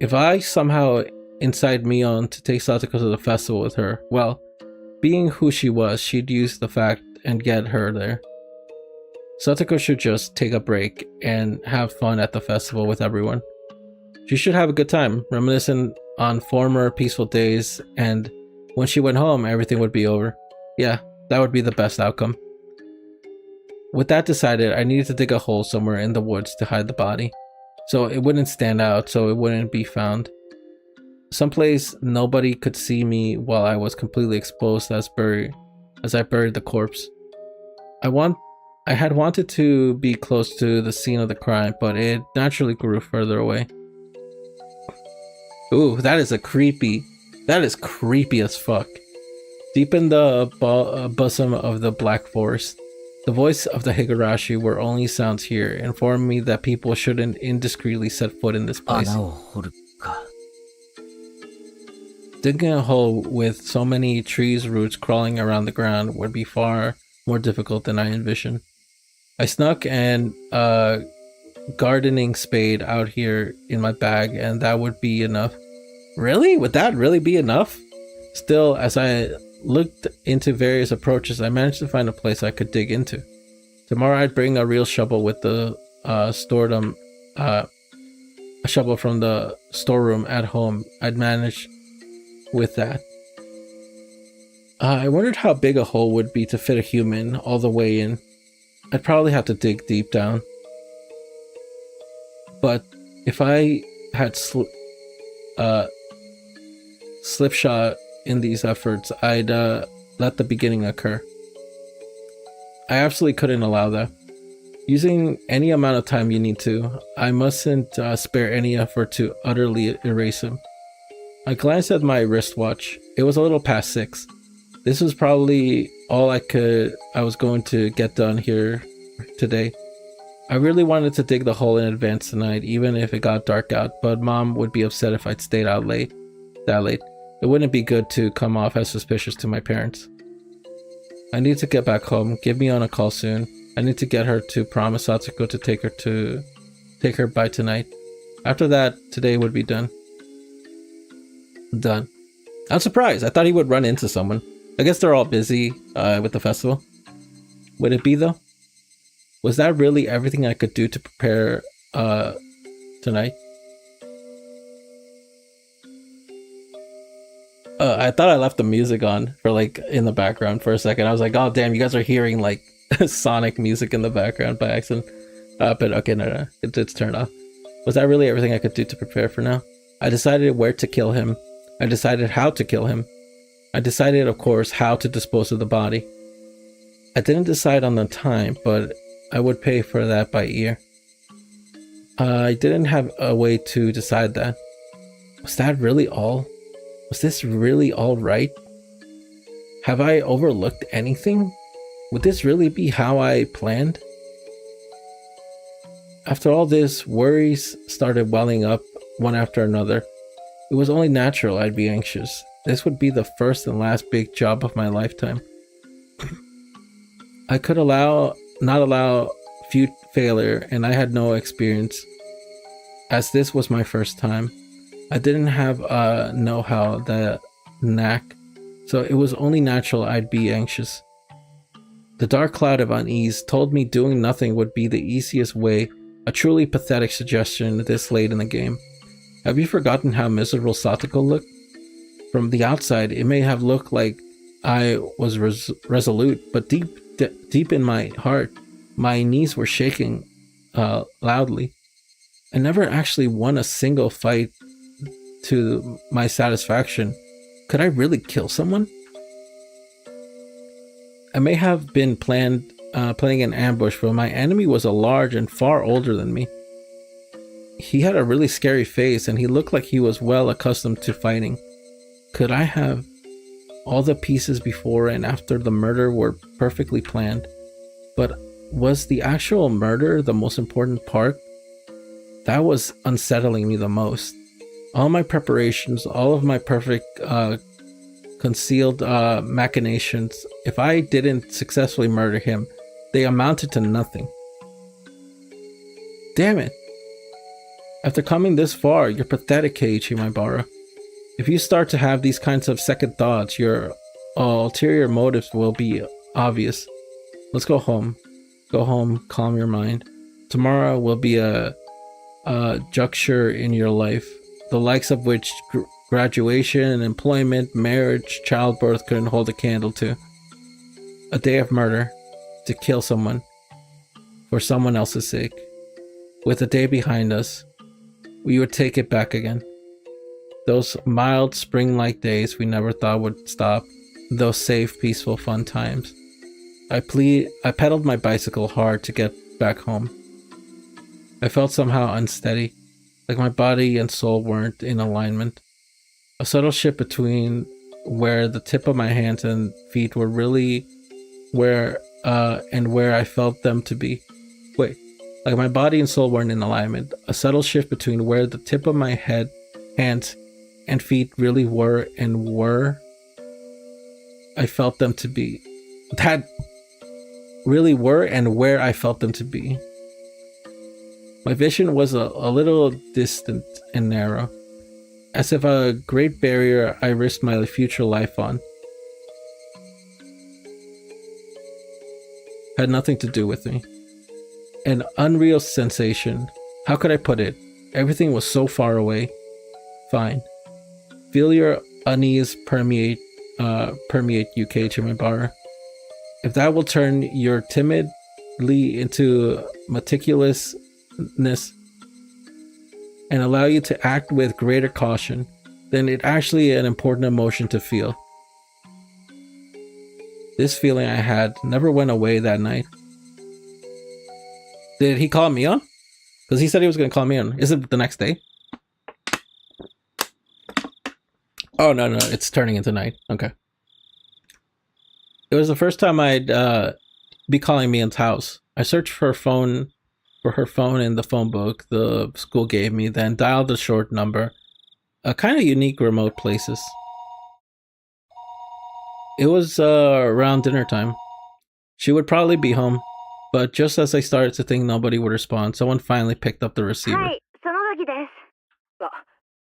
If I somehow incite Mion to take Satoko to the festival with her, well, being who she was, she'd use the fact and get her there. Satoko should just take a break and have fun at the festival with everyone. She should have a good time, reminiscing on former peaceful days, and when she went home, everything would be over. Yeah, that would be the best outcome. With that decided, I needed to dig a hole somewhere in the woods to hide the body, so it wouldn't stand out, so it wouldn't be found. Someplace nobody could see me while I was completely exposed as I buried the corpse. I had wanted to be close to the scene of the crime, but it naturally grew further away. Ooh, that is creepy as fuck. Deep in the bosom of the Black Forest, the voice of the Higurashi, where only sounds here, informed me that people shouldn't indiscreetly set foot in this place. Digging a hole with so many trees' roots crawling around the ground would be far more difficult than I envisioned. I snuck an gardening spade out here in my bag, and that would be enough. Really? Would that really be enough? Still, as I looked into various approaches, I managed to find a place I could dig into. Tomorrow I'd bring a real shovel with the a shovel from the storeroom at home. I'd manage with that. I wondered how big a hole would be to fit a human all the way in. I'd probably have to dig deep down. But if I had slipshod in these efforts, I'd let the beginning occur. I absolutely couldn't allow that. Using any amount of time you need to, I mustn't spare any effort to utterly erase him. I glanced at my wristwatch. It was a little past 6. This was probably all I was going to get done here today. I really wanted to dig the hole in advance tonight, even if it got dark out, but Mom would be upset if I'd stayed out that late. It wouldn't be good to come off as suspicious to my parents. I need to get back home. Give me on a call soon. I need to get her to promise Satsuko to take her by tonight. After that, today would be done. I'm surprised. I thought he would run into someone. I guess they're all busy with the festival. Would it be though? Was that really everything I could do to prepare tonight? I thought I left the music on for like in the background for a second. I was like, oh damn, you guys are hearing like Sonic music in the background by accident. But okay, no, it's turned off. Was that really everything I could do to prepare for now? I decided where to kill him. I decided how to kill him. I decided, of course, how to dispose of the body. I didn't decide on the time, but I would pay for that by ear. I didn't have a way to decide that. Was that really all? Was this really all right? Have I overlooked anything? Would this really be how I planned? After all this, worries started welling up one after another. It was only natural I'd be anxious. This would be the first and last big job of my lifetime. I could not allow failure, and I had no experience, as this was my first time. I didn't have know-how, the knack, so it was only natural I'd be anxious. The dark cloud of unease told me doing nothing would be the easiest way, a truly pathetic suggestion this late in the game. Have you forgotten how miserable Satoko looked? From the outside, it may have looked like I was resolute, but deep in my heart, my knees were shaking loudly. I never actually won a single fight to my satisfaction. Could I really kill someone? I may have been planning an ambush, but my enemy was a large and far older than me. He had a really scary face, and he looked like he was well accustomed to fighting. Could I have? All the pieces before and after the murder were perfectly planned, but was the actual murder the most important part? That was unsettling me the most. All my preparations, all of my perfect concealed machinations, if I didn't successfully murder him, they amounted to nothing. Damn it. After coming this far, you're pathetic, Keiichi Maibara. If you start to have these kinds of second thoughts, your ulterior motives will be obvious. Let's go home. Go home, calm your mind. Tomorrow will be a juncture in your life, the likes of which graduation, employment, marriage, childbirth couldn't hold a candle to. A day of murder, to kill someone, for someone else's sake. With a day behind us, we would take it back again. Those mild, spring-like days we never thought would stop. Those safe, peaceful, fun times. I pedaled my bicycle hard to get back home. I felt somehow unsteady, like my body and soul weren't in alignment. A subtle shift between where the tip of my hands and feet were really where I felt them to be. Wait, like my body and soul weren't in alignment. A subtle shift between where the tip of my head, hands, and feet really were and where I felt them to be. That really were and where I felt them to be. My vision was a little distant and narrow, as if a great barrier I risked my future life on had nothing to do with me. An unreal sensation. How could I put it? Everything was so far away. Fine. Feel your unease permeate you, Keiichi Maibara. If that will turn your timidly into meticulousness and allow you to act with greater caution, then it's actually an important emotion to feel. This feeling I had never went away that night. Did he call me on? Because he said he was going to call me on. Is it the next day? Oh, no, it's turning into night. Okay. It was the first time I'd be calling Mia's house. I searched for her phone in the phone book the school gave me, then dialed the short number. A kind of unique remote places. It was around dinner time. She would probably be home, but just as I started to think nobody would respond, someone finally picked up the receiver. はい、その時です。あ、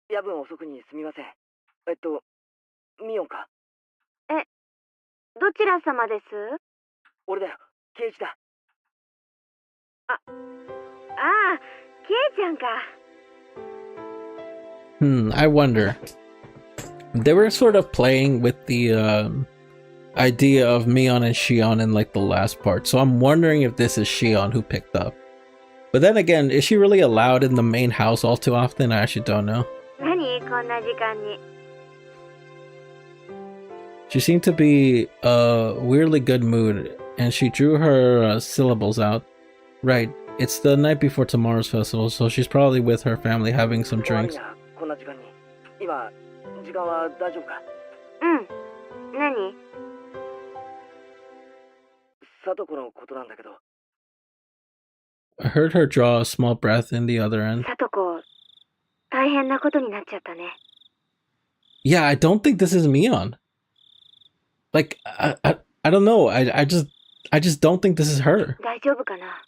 夜分遅くにすみません。ミオンか。どちら様です？俺だよ、ケイチだ。ああ、ケイちゃんか。I wonder. They were sort of playing with the idea of Mion and Shion in like the last part, so I'm wondering if this is Shion who picked up. But then again, is she really allowed in the main house all too often? I actually don't know. 何こんな時間に。She seemed to be a weirdly good mood, and she drew her syllables out. Right, it's the night before tomorrow's festival, so she's probably with her family having some drinks. こんな時間に。今、時間は大丈夫か？うん。何？さとこのことなんだけど。I heard her draw a small breath in the other end. さとこ、大変なことになっちゃったね。Yeah, I don't think this is Mion. Like, I don't know. I just don't think this is her. 大丈夫かな？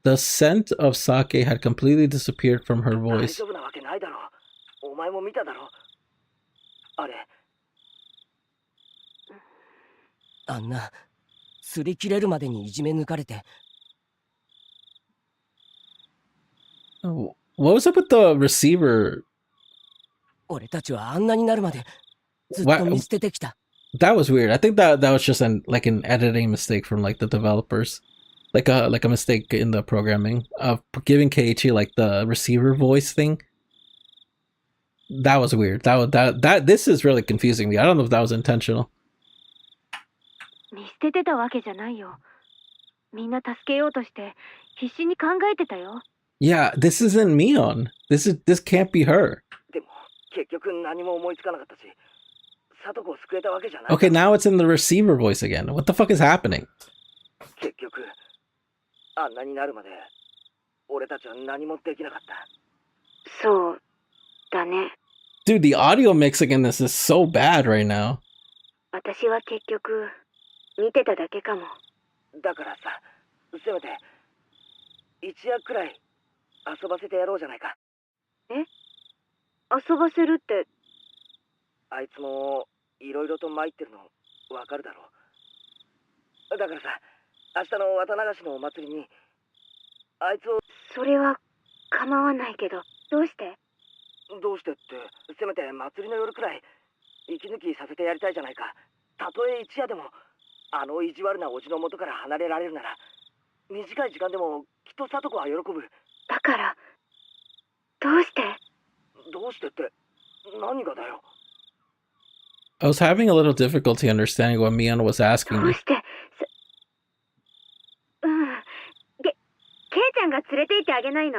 The scent of sake had completely disappeared from her 大 voice. 丈夫なわけないだろう。お前も見ただろう。あれ。あんな、擦り切れるまでにいじめ抜かれて。What was up with the receiver? 俺たちはあんなになるまでずっと見捨ててきた。That was weird. I think that was just an editing mistake from like the developers, like a mistake in the programming of giving Keiichi like the receiver voice thing. That was weird. This is really confusing me. I don't know if that was intentional. 見捨ててたわけじゃないよ。みんな助けようとして必死に考えてたよ。Yeah, this isn't Mion. This can't be her. でも結局何も思いつかなかったし、さとこを救えたわけじゃない。Okay, now it's in the receiver voice again. What the fuck is happening? 結局あんなになるまで俺たちは何もできなかった。そうだね。Dude, the audio mixing in this is so bad right now. 私は結局見てただけかも。だからさ、せめて一夜くらい遊ばせてやろうじゃないか。遊ばせるって。あいつもいろいろと参ってるのわかるだろう。だからさ、明日の綿流しのお祭りにあいつを。それは構わないけど、どうして？どうしてって、せめて祭りの夜くらい息抜きさせてやりたいじゃないか。たとえ一夜でもあの意地悪なおじの元から離れられるなら、短い時間でもきっと聡子は喜ぶ。だから、どうして？どうしてって何がだよ。I was having a little difficulty understanding what Mion was asking どう me. して？ケイちゃんが連れて行ってあげないの？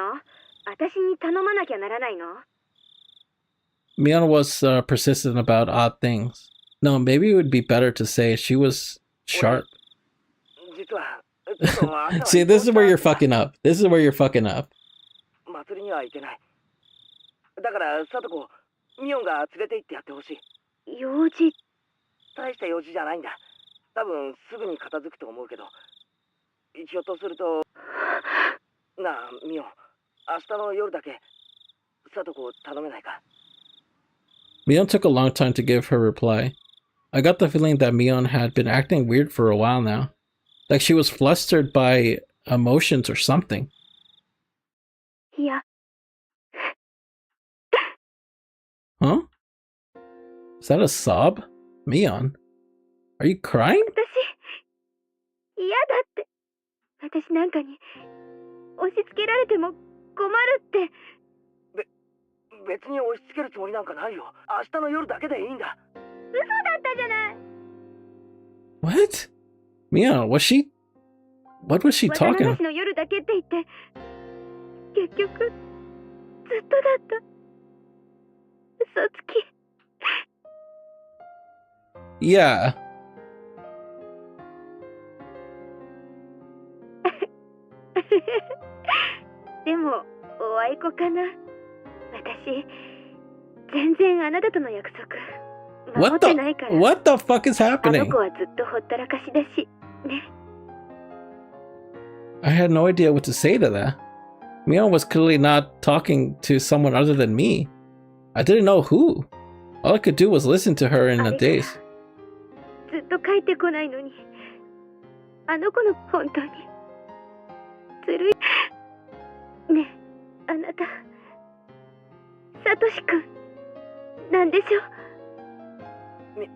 私に頼まなきゃならないの？ Mion was persistent about odd things. No, maybe it would be better to say she was sharp. 実はちょっと朝は See, this is where you're fucking up. This is where you're fucking up. 祭りには行けない。だから聡子、ミオンが連れて行ってやってほしい。用事。大した用事じゃないんだ。多分すぐに片付くと思うけど、ひょっとすると。なあミオン、明日の夜だけ聡子を頼めないか。 Mion took a long time to give her reply. I got the feeling that Mion had been acting weird for a while now. Like she was flustered by emotions or something. いや。 Huh? Is that a sob? Mion? Are you crying? 嫌だって。私なんかに押し付けられても困るって。別に押し付けるつもりなんかないよ。明日の夜だけでいいんだ。嘘だったじゃない。 What? Mion, what was she 綿 talking 流 about? しの夜だけって言って、結局ずっとだった。嘘つき。 Yeah. でもおあいこかな。私全然あなたとの約束守 What ってないから。 What the fuck is あの happening? 子はずっとほったらかしだしね。 I had no idea what to say to that. Mion was clearly not talking to someone other than me. I didn't know who. All I could do was listen to her in a daze. ずっと帰ってこないのに、あの子の本当にずるいね。え、あなたサトシ君なんでしょう。ミ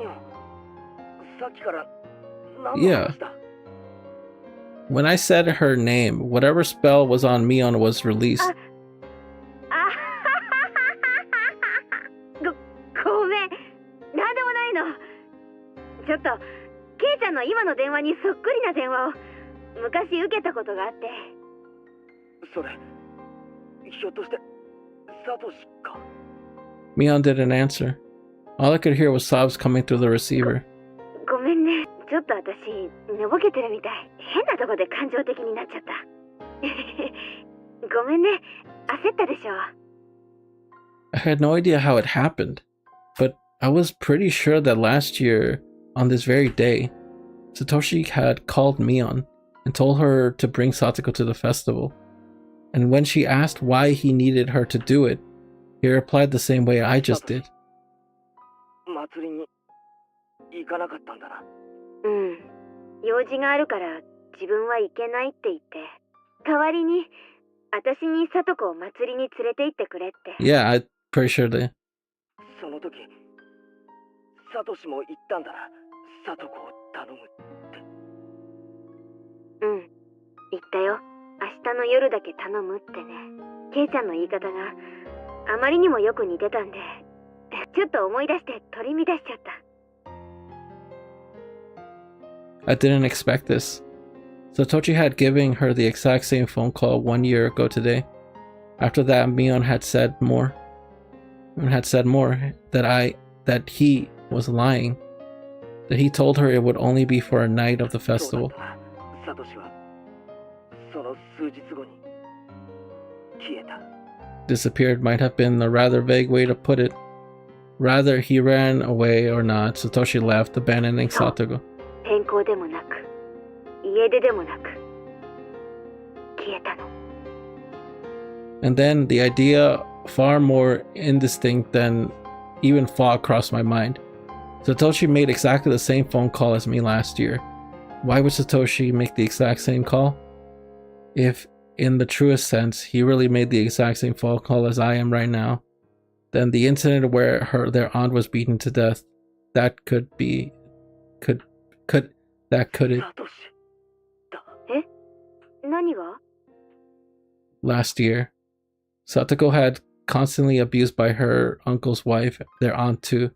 オン、さっきから何の話だ。 When I said her name, whatever spell was on Mion was released. ごめん、なんでもないの。ちょっとケイちゃんの今の電話にそっくりな電話を昔受けたことがあって。それ、ひょっとしてサトシか。 Mion didn't answer. All I could hear was sobs coming through the receiver. ごめんね、ちょっと私寝ぼけてるみたい。変なとこで感情的になっちゃった。ごめんね、焦ったでしょ。 I had no idea how it happened, but I was pretty sure that last year, on this very day, Satoshi had called Mion and told her to bring Satoko to the festival. And when she asked why he needed her to do it, he replied the same way I just did. 祭りに行かなかったんだな。うん、用事があるから自分は行けないって言って、代わりに私にサトコを祭りに連れて行ってくれって。 Yeah, I'm pretty sure that. その時サトシも言ったんだな。サトコを頼むって。うん、言ったよ。明日の夜だけ頼むってね。ケイちゃんの言い方があまりにもよく似てたんで、ちょっと思い出して取り乱しちゃった。 I didn't expect this. Satoshi had given her the exact same phone call 1 year ago today. After that, Mion had said more. That he was lying. That he told her it would only be for a night of the festival. サトシはその数日後に消えた。 Disappeared might have been a rather vague way to put it. Rather he ran away or not, Satoshi left, abandoning Satoko. 天候でもなく、家出でもなく、消えたの。 And then the idea, far more indistinct than even fog, crossed my mind. Satoshi made exactly the same phone call as me last year. Why would Satoshi make the exact same call? If, in the truest sense, he really made the exact same phone call as I am right now, then the incident where their aunt was beaten to death, that could it? サトシだ。え？何が？ Last year, Satoko had constantly abused by her uncle's wife, their aunt too.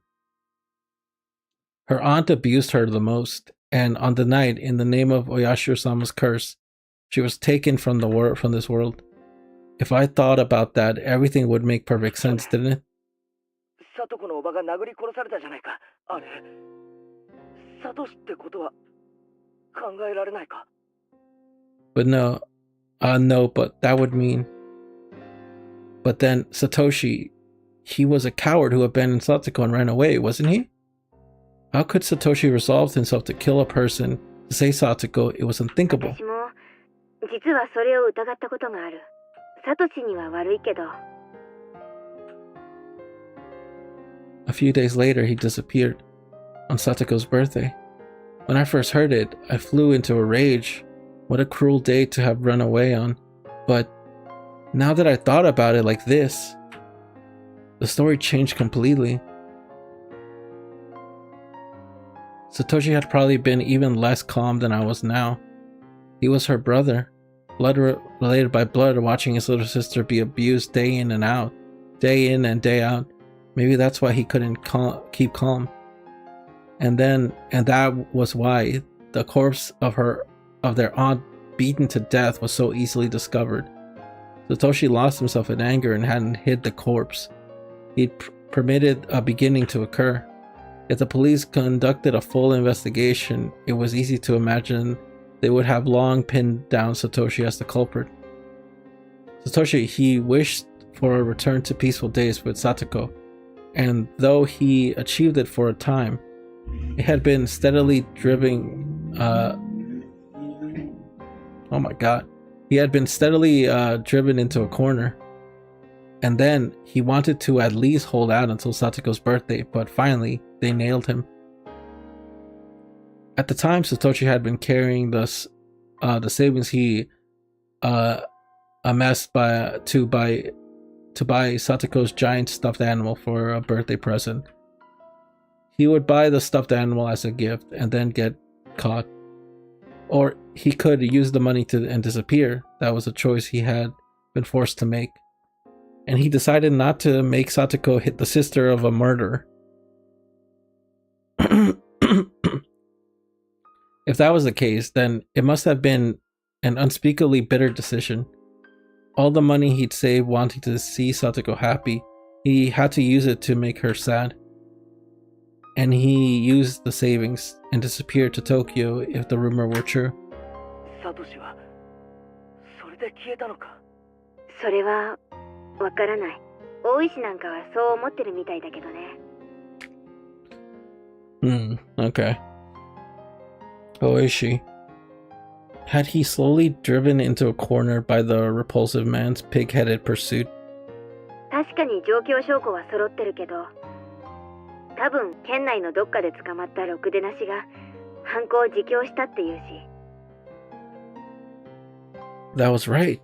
Her aunt abused her the most, and on the night, in the name of Oyashiro-sama's curse, she was taken from this world. If I thought about that, everything would make perfect sense, didn't it? サトコのおばが殴り殺されたじゃないか。あれ、サトシってことは考えられないか。 But no, but that would mean. But then Satoshi, he was a coward who abandoned Satoko and ran away, wasn't he? How could Satoshi resolve himself to kill a person, to save Satoko? It was unthinkable. 私も実はそれを疑ったことがある。サトシには悪いけど。 A few days later, he disappeared on Satoko's birthday. When I first heard it, I flew into a rage. What a cruel day to have run away on. But now that I thought about it like this, the story changed completely. Satoshi had probably been even less calm than I was now. He was her brother, blood related by blood, watching his little sister be abused day in and day out. Maybe that's why he couldn't keep calm. And that was why the corpse of their aunt beaten to death was so easily discovered. Satoshi lost himself in anger and hadn't hid the corpse. He'd permitted a beginning to occur. If the police conducted a full investigation, it was easy to imagine they would have long pinned down Satoshi as the culprit. Satoshi, he wished for a return to peaceful days with Satoko, and though he achieved it for a time, it had been steadily driven driven into a corner. And then he wanted to at least hold out until Satoko's birthday, but finally they nailed him. At the time, Satoshi had been carrying the savings he amassed to buy Satoko's giant stuffed animal for a birthday present. He would buy the stuffed animal as a gift and then get caught. Or he could use the money and disappear. That was a choice he had been forced to make. And he decided not to make Satoko hit the sister of a murderer. If that was the case, then it must have been an unspeakably bitter decision. All the money he'd saved wanting to see Satoko happy, he had to use it to make her sad. And he used the savings and disappeared to Tokyo if the rumor were true. サトシはそれで消えたのか。それはわからない。大石なんかはそう思ってるみたいだけどね。Okay. Oishi. Had he slowly driven into a corner by the repulsive man's pig-headed pursuit? 確かに状況証拠は揃ってるけど、多分県内のどっかで捕まったろくでなしが犯行を自供したっていうし。That was right.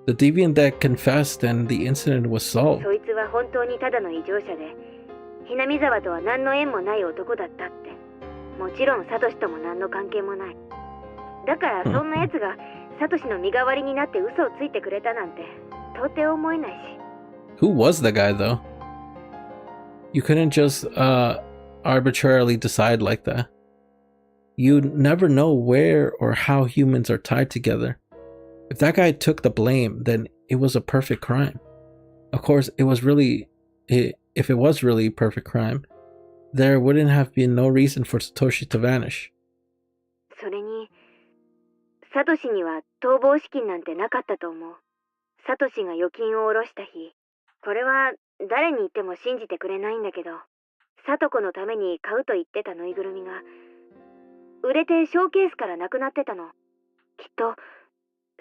The deviant that confessed and the incident was solved. そいつは本当にただの異常者で、ひなみ沢とは何の縁もない男だったって。もちろんサトシとも何の関係もない。だからそんな奴がサトシの身代わりになって嘘をついてくれたなんて到底思えないし。Who was the guy though? You couldn't just arbitrarily decide like that. You never know where or how humans are tied together. If that guy took the blame, then it was a perfect crime. Of course, if it was really a perfect crime, there wouldn't have been no reason for Satoshi to vanish. それに、サトシには逃亡資金なんてなかったと思う。サトシが預金を下ろした日、これは誰に言っても信じてくれないんだけど、サトコのために買うと言ってたぬいぐるみが売れてショーケースからなくなってたの。きっと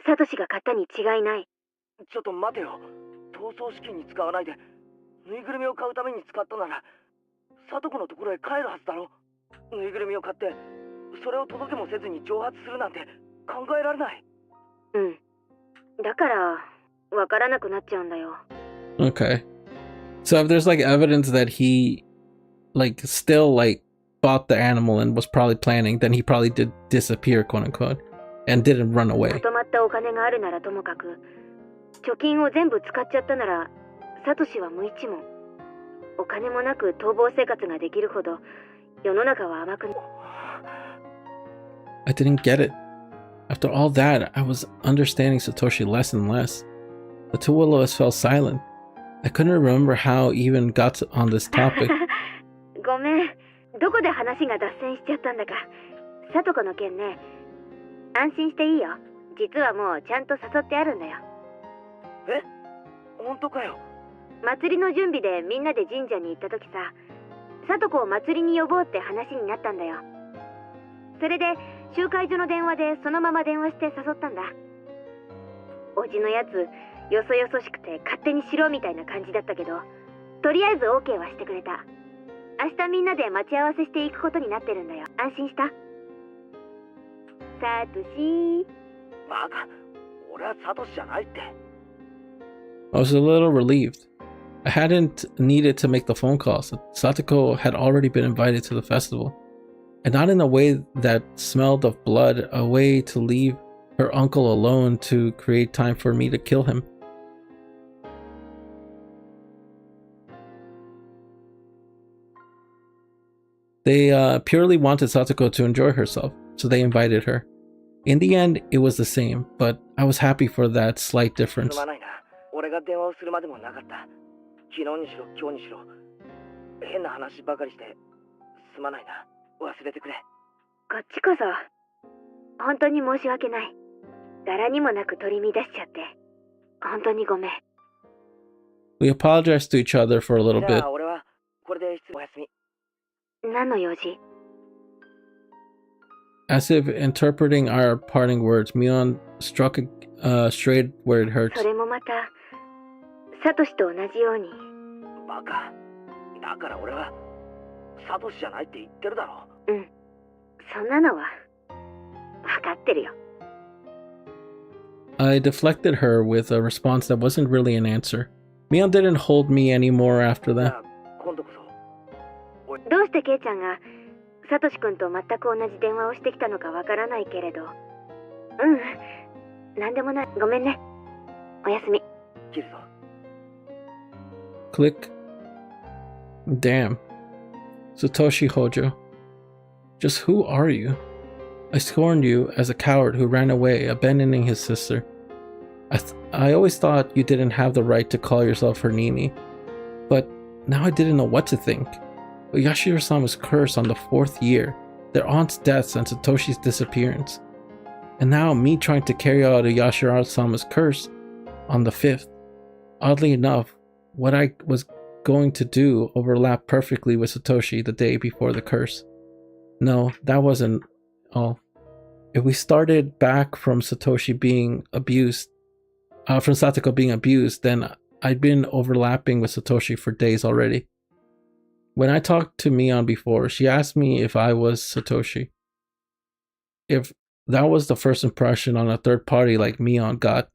サトシが買ったに違いない。ちょっと待てよ。逃走資金に使わないでぬいぐるみを買うために使ったならサトコのところへ帰るはずだろ。ぬいぐるみを買ってそれを届けもせずに蒸発するなんて考えられない。うん。だからわからなくなっちゃうんだよ。 Okay. So if there's like evidence that he like still like bought the animal and was probably planning, then he probably did disappear, quote unquote, and didn't run ま away. とまったお金があるならともかく、貯金を全部使っちゃったならサトシは無一文。お金もなく逃亡生活ができるほど世の中は甘く。 I didn't get it. After all that, I was understanding Satoshi less and less. The two willows fell silent. I couldn't remember how even got on this topic. ごめん、どこで話が脱線しちゃったんだか。サトコの件ね、安心していいよ。実はもうちゃんと誘ってあるんだよ。え、本当かよ。祭りの準備でみんなで神社に行った時さ、サトコを祭りに呼ぼうって話になったんだよ。それで集会所の電話でそのまま電話して誘ったんだ。おじのやつよそよそしくて勝手にしろみたいな感じだったけど、とりあえず OK はしてくれた。明日みんなで待ち合わせしていくことになってるんだよ。安心した？サトシ。バカ、俺はサトシじゃないって。I was a little relieved. I hadn't needed to make the phone calls. Satoko had already been invited to the festival. And not in a way that smelled of blood, a way to leave her uncle alone to create time for me to kill him. They purely wanted Satoko to enjoy herself, so they invited her. In the end, it was the same, but I was happy for that slight difference. すまないな。俺が電話をするまでもなかった。昨日にしろ今日にしろ変な話ばかりしてすまないな。忘れてくれ。こっちこそ本当に申し訳ない。柄にもなく取り乱しちゃって本当にごめん。 We apologized to each other for a little じ bit. ゃあ俺はこれでおやすみ。何の用事？ As if interpreting our parting words, Mion struck straight where it hurts. それもまたサトシと同じように。バカ。だから俺はサトシじゃないって言ってるだろ。うん。そんなのは分かってるよ。 I deflected her with a response that wasn't really an answer. Mion didn't hold me anymore after じゃ that. あ今度こそ。どうしてケイちゃんがサトシ君と全く同じ電話をしてきたのかわからないけれど。なんでもない。ごめんね。おやすみ。切るぞ。 Click. Damn. Satoshi Hojo. Just who are you? I scorned you as a coward who ran away, abandoning his sister. I always thought you didn't have the right to call yourself her Nini. But now I didn't know what to think. Yashiro-san was cursed on the 4th year, their aunt's deaths and Satoshi's disappearance. And now me trying to carry out Yashiro-sama's curse on the 5th. Oddly enough, what I was going to do overlapped perfectly with Satoshi the day before the curse. No, that wasn't all. If we started back from Satoshi being abused, from Satoko being abused, then I'd been overlapping with Satoshi for days already. When I talked to Mion before, she asked me if I was Satoshi. If that was the first impression on a third party like Mion got,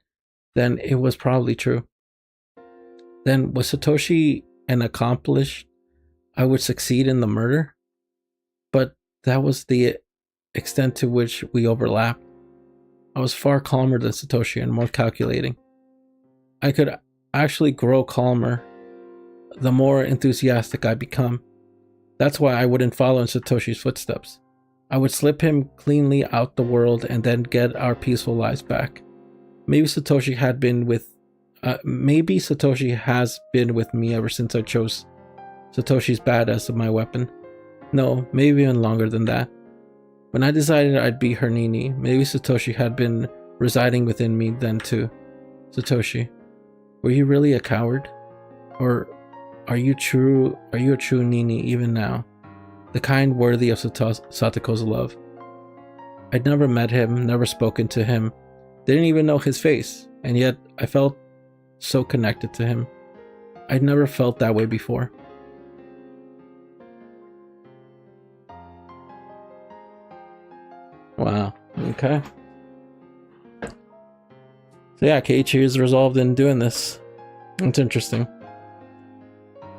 then it was probably true. Then was Satoshi an accomplice? I would succeed in the murder? But that was the extent to which we overlapped. I was far calmer than Satoshi and more calculating. I could actually grow calmer the more enthusiastic I become. That's why I wouldn't follow in Satoshi's footsteps. I would slip him cleanly out the world and then get our peaceful lives back. Maybe Satoshi has been with me ever since I chose Satoshi's bad as my weapon. No, maybe even longer than that. When I decided I'd be her Nini, maybe Satoshi had been residing within me then too. Satoshi, were you really a coward? Or are you a true Nini even now? The kind worthy of Satoko's love. I'd never met him, never spoken to him, Didn't even know his face, and yet I felt so connected to him. I'd never felt that way before. Wow. Okay. So yeah, Keiichi is resolved in doing this. It's interesting.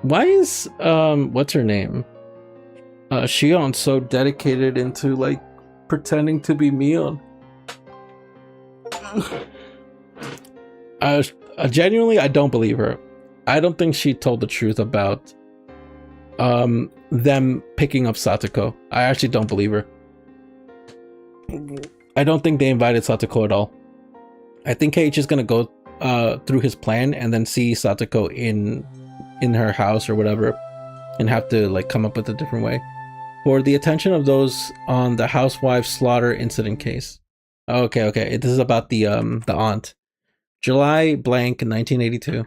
Why is what's her name? Shion so dedicated into like pretending to be Mion? Genuinely, I don't believe her. I don't think she told the truth about them picking up Satoko. I actually don't believe her. I don't think they invited Satoko at all. I think Keiichi's gonna go through his plan and then see Satoko in her house or whatever, and have to like come up with a different way. For the attention of those on the housewife slaughter incident case. Okay. This is about the aunt. July blank 1982.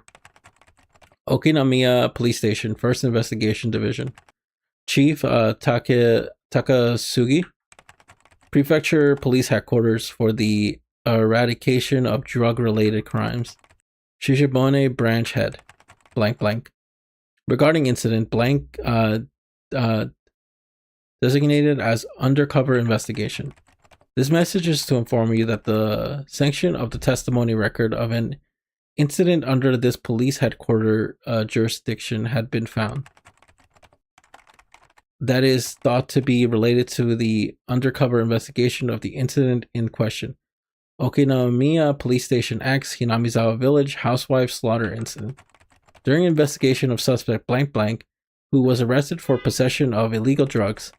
Okinomiya Police Station, First Investigation Division. Chief Takasugi. Prefecture Police Headquarters for the eradication of drug-related crimes. Shishibone Branch Head. Blank blank. Regarding incident blank designated as undercover investigation. This message is to inform you that the sanction of the testimony record of an incident under this police headquarter jurisdiction had been found. That is thought to be related to the undercover investigation of the incident in question. Okinomiya Police Station X, Hinamizawa Village, housewife slaughter incident. During investigation of suspect blank blank, who was arrested for possession of illegal drugs,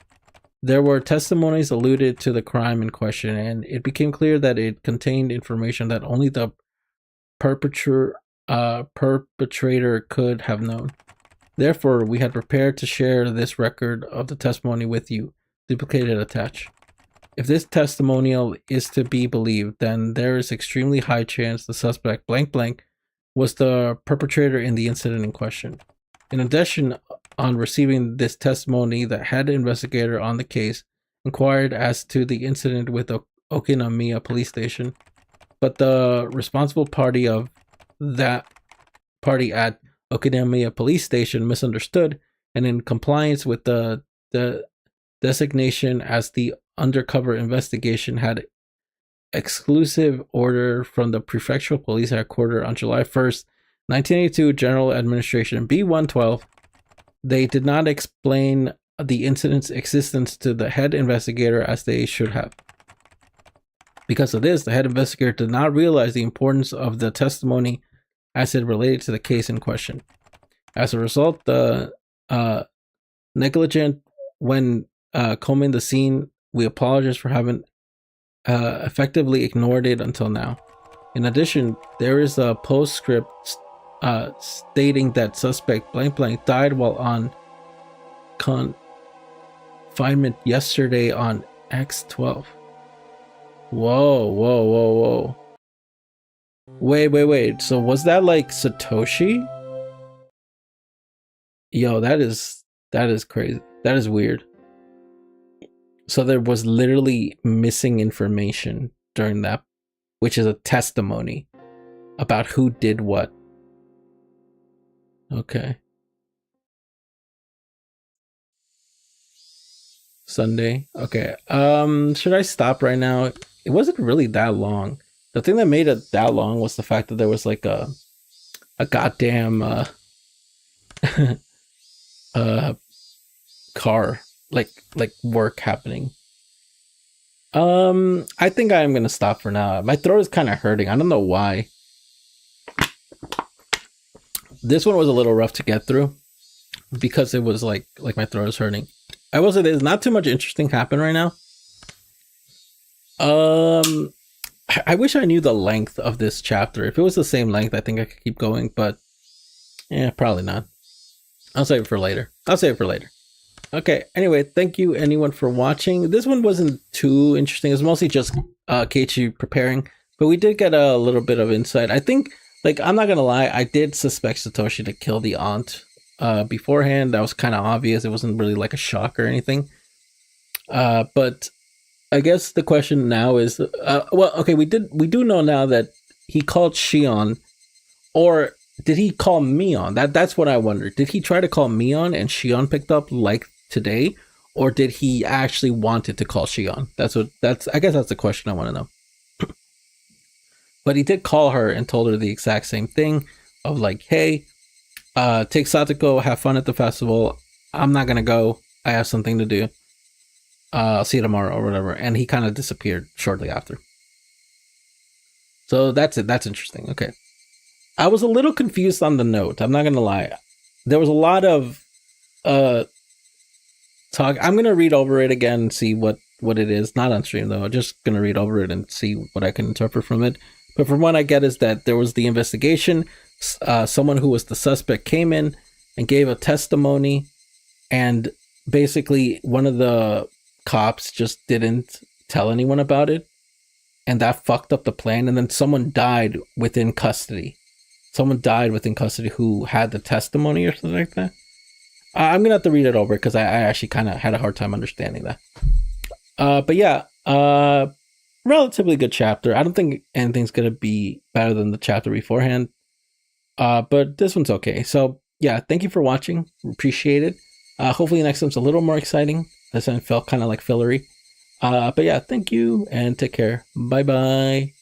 there were testimonies alluded to the crime in question, and it became clear that it contained information that only the perpetrator could have known. Therefore, we had prepared to share this record of the testimony with you, duplicated attached. If this testimonial is to be believed, then there is extremely high chance the suspect blank blank was the perpetrator in the incident in question. In addition, on receiving this testimony, the head investigator on the case inquired as to the incident with the Okinomiya Police Station, but the responsible party of that party at Okinomiya Police Station misunderstood, and in compliance with the designation as the undercover investigation, had exclusive order from the prefectural police headquarters on July 1st, 1982, General Administration B112. They did not explain the incident's existence to the head investigator as they should have. Because of this, the head investigator did not realize the importance of the testimony as it related to the case in question. As a result, the negligent when combing the scene, we apologize for having effectively ignored it until now. In addition, there is a postscript stating that suspect blank blank died while on confinement yesterday on X12. Whoa. Wait. So was that like Satoshi? Yo, that is crazy. That is weird. So there was literally missing information during that, which is a testimony about who did what. Okay. Sunday. Okay. Should I stop right now? It wasn't really that long. The thing that made it that long was the fact that there was like a goddamn car like work happening. I think I am gonna stop for now. My throat is kind of hurting. I don't know why. This one was a little rough to get through because it was like my throat is hurting. I will say there's not too much interesting happen right now. I wish I knew the length of this chapter. If it was the same length, I think I could keep going, but yeah, probably not. I'll save it for later. Okay, anyway, thank you anyone for watching. This one wasn't too interesting. It was mostly just Keiichi preparing, but we did get a little bit of insight. I think, like, I'm not gonna lie, I did suspect Satoshi to kill the aunt beforehand. That was kind of obvious. It wasn't really like a shock or anything. But I guess the question now is, well, okay, we do know now that he called Shion, or did he call Mion? That's what I wonder. Did he try to call Mion and Shion picked up like today, or did he actually wanted to call Shion? I guess that's the question I want to know. But he did call her and told her the exact same thing of like, hey, take Satoko, have fun at the festival. I'm not gonna go. I have something to do. I'll see you tomorrow or whatever. And he kind of disappeared shortly after. So that's it. That's interesting. Okay. I was a little confused on the note. I'm not gonna lie. There was a lot of talk. I'm gonna read over it again and see what it is. Not on stream though. I'm just gonna read over it and see what I can interpret from it. But from what I get is that there was the investigation. Someone who was the suspect came in and gave a testimony, and basically one of the cops just didn't tell anyone about it, and that fucked up the plan. And then someone died within custody. Someone died within custody who had the testimony or something like that. I'm gonna have to read it over because I actually kind of had a hard time understanding that. But yeah, relatively good chapter. I don't think anything's gonna be better than the chapter beforehand. But this one's okay. So yeah, thank you for watching. Appreciate it. Hopefully next time's a little more exciting. This one felt kind of like fillery. But yeah, thank you and take care. Bye bye.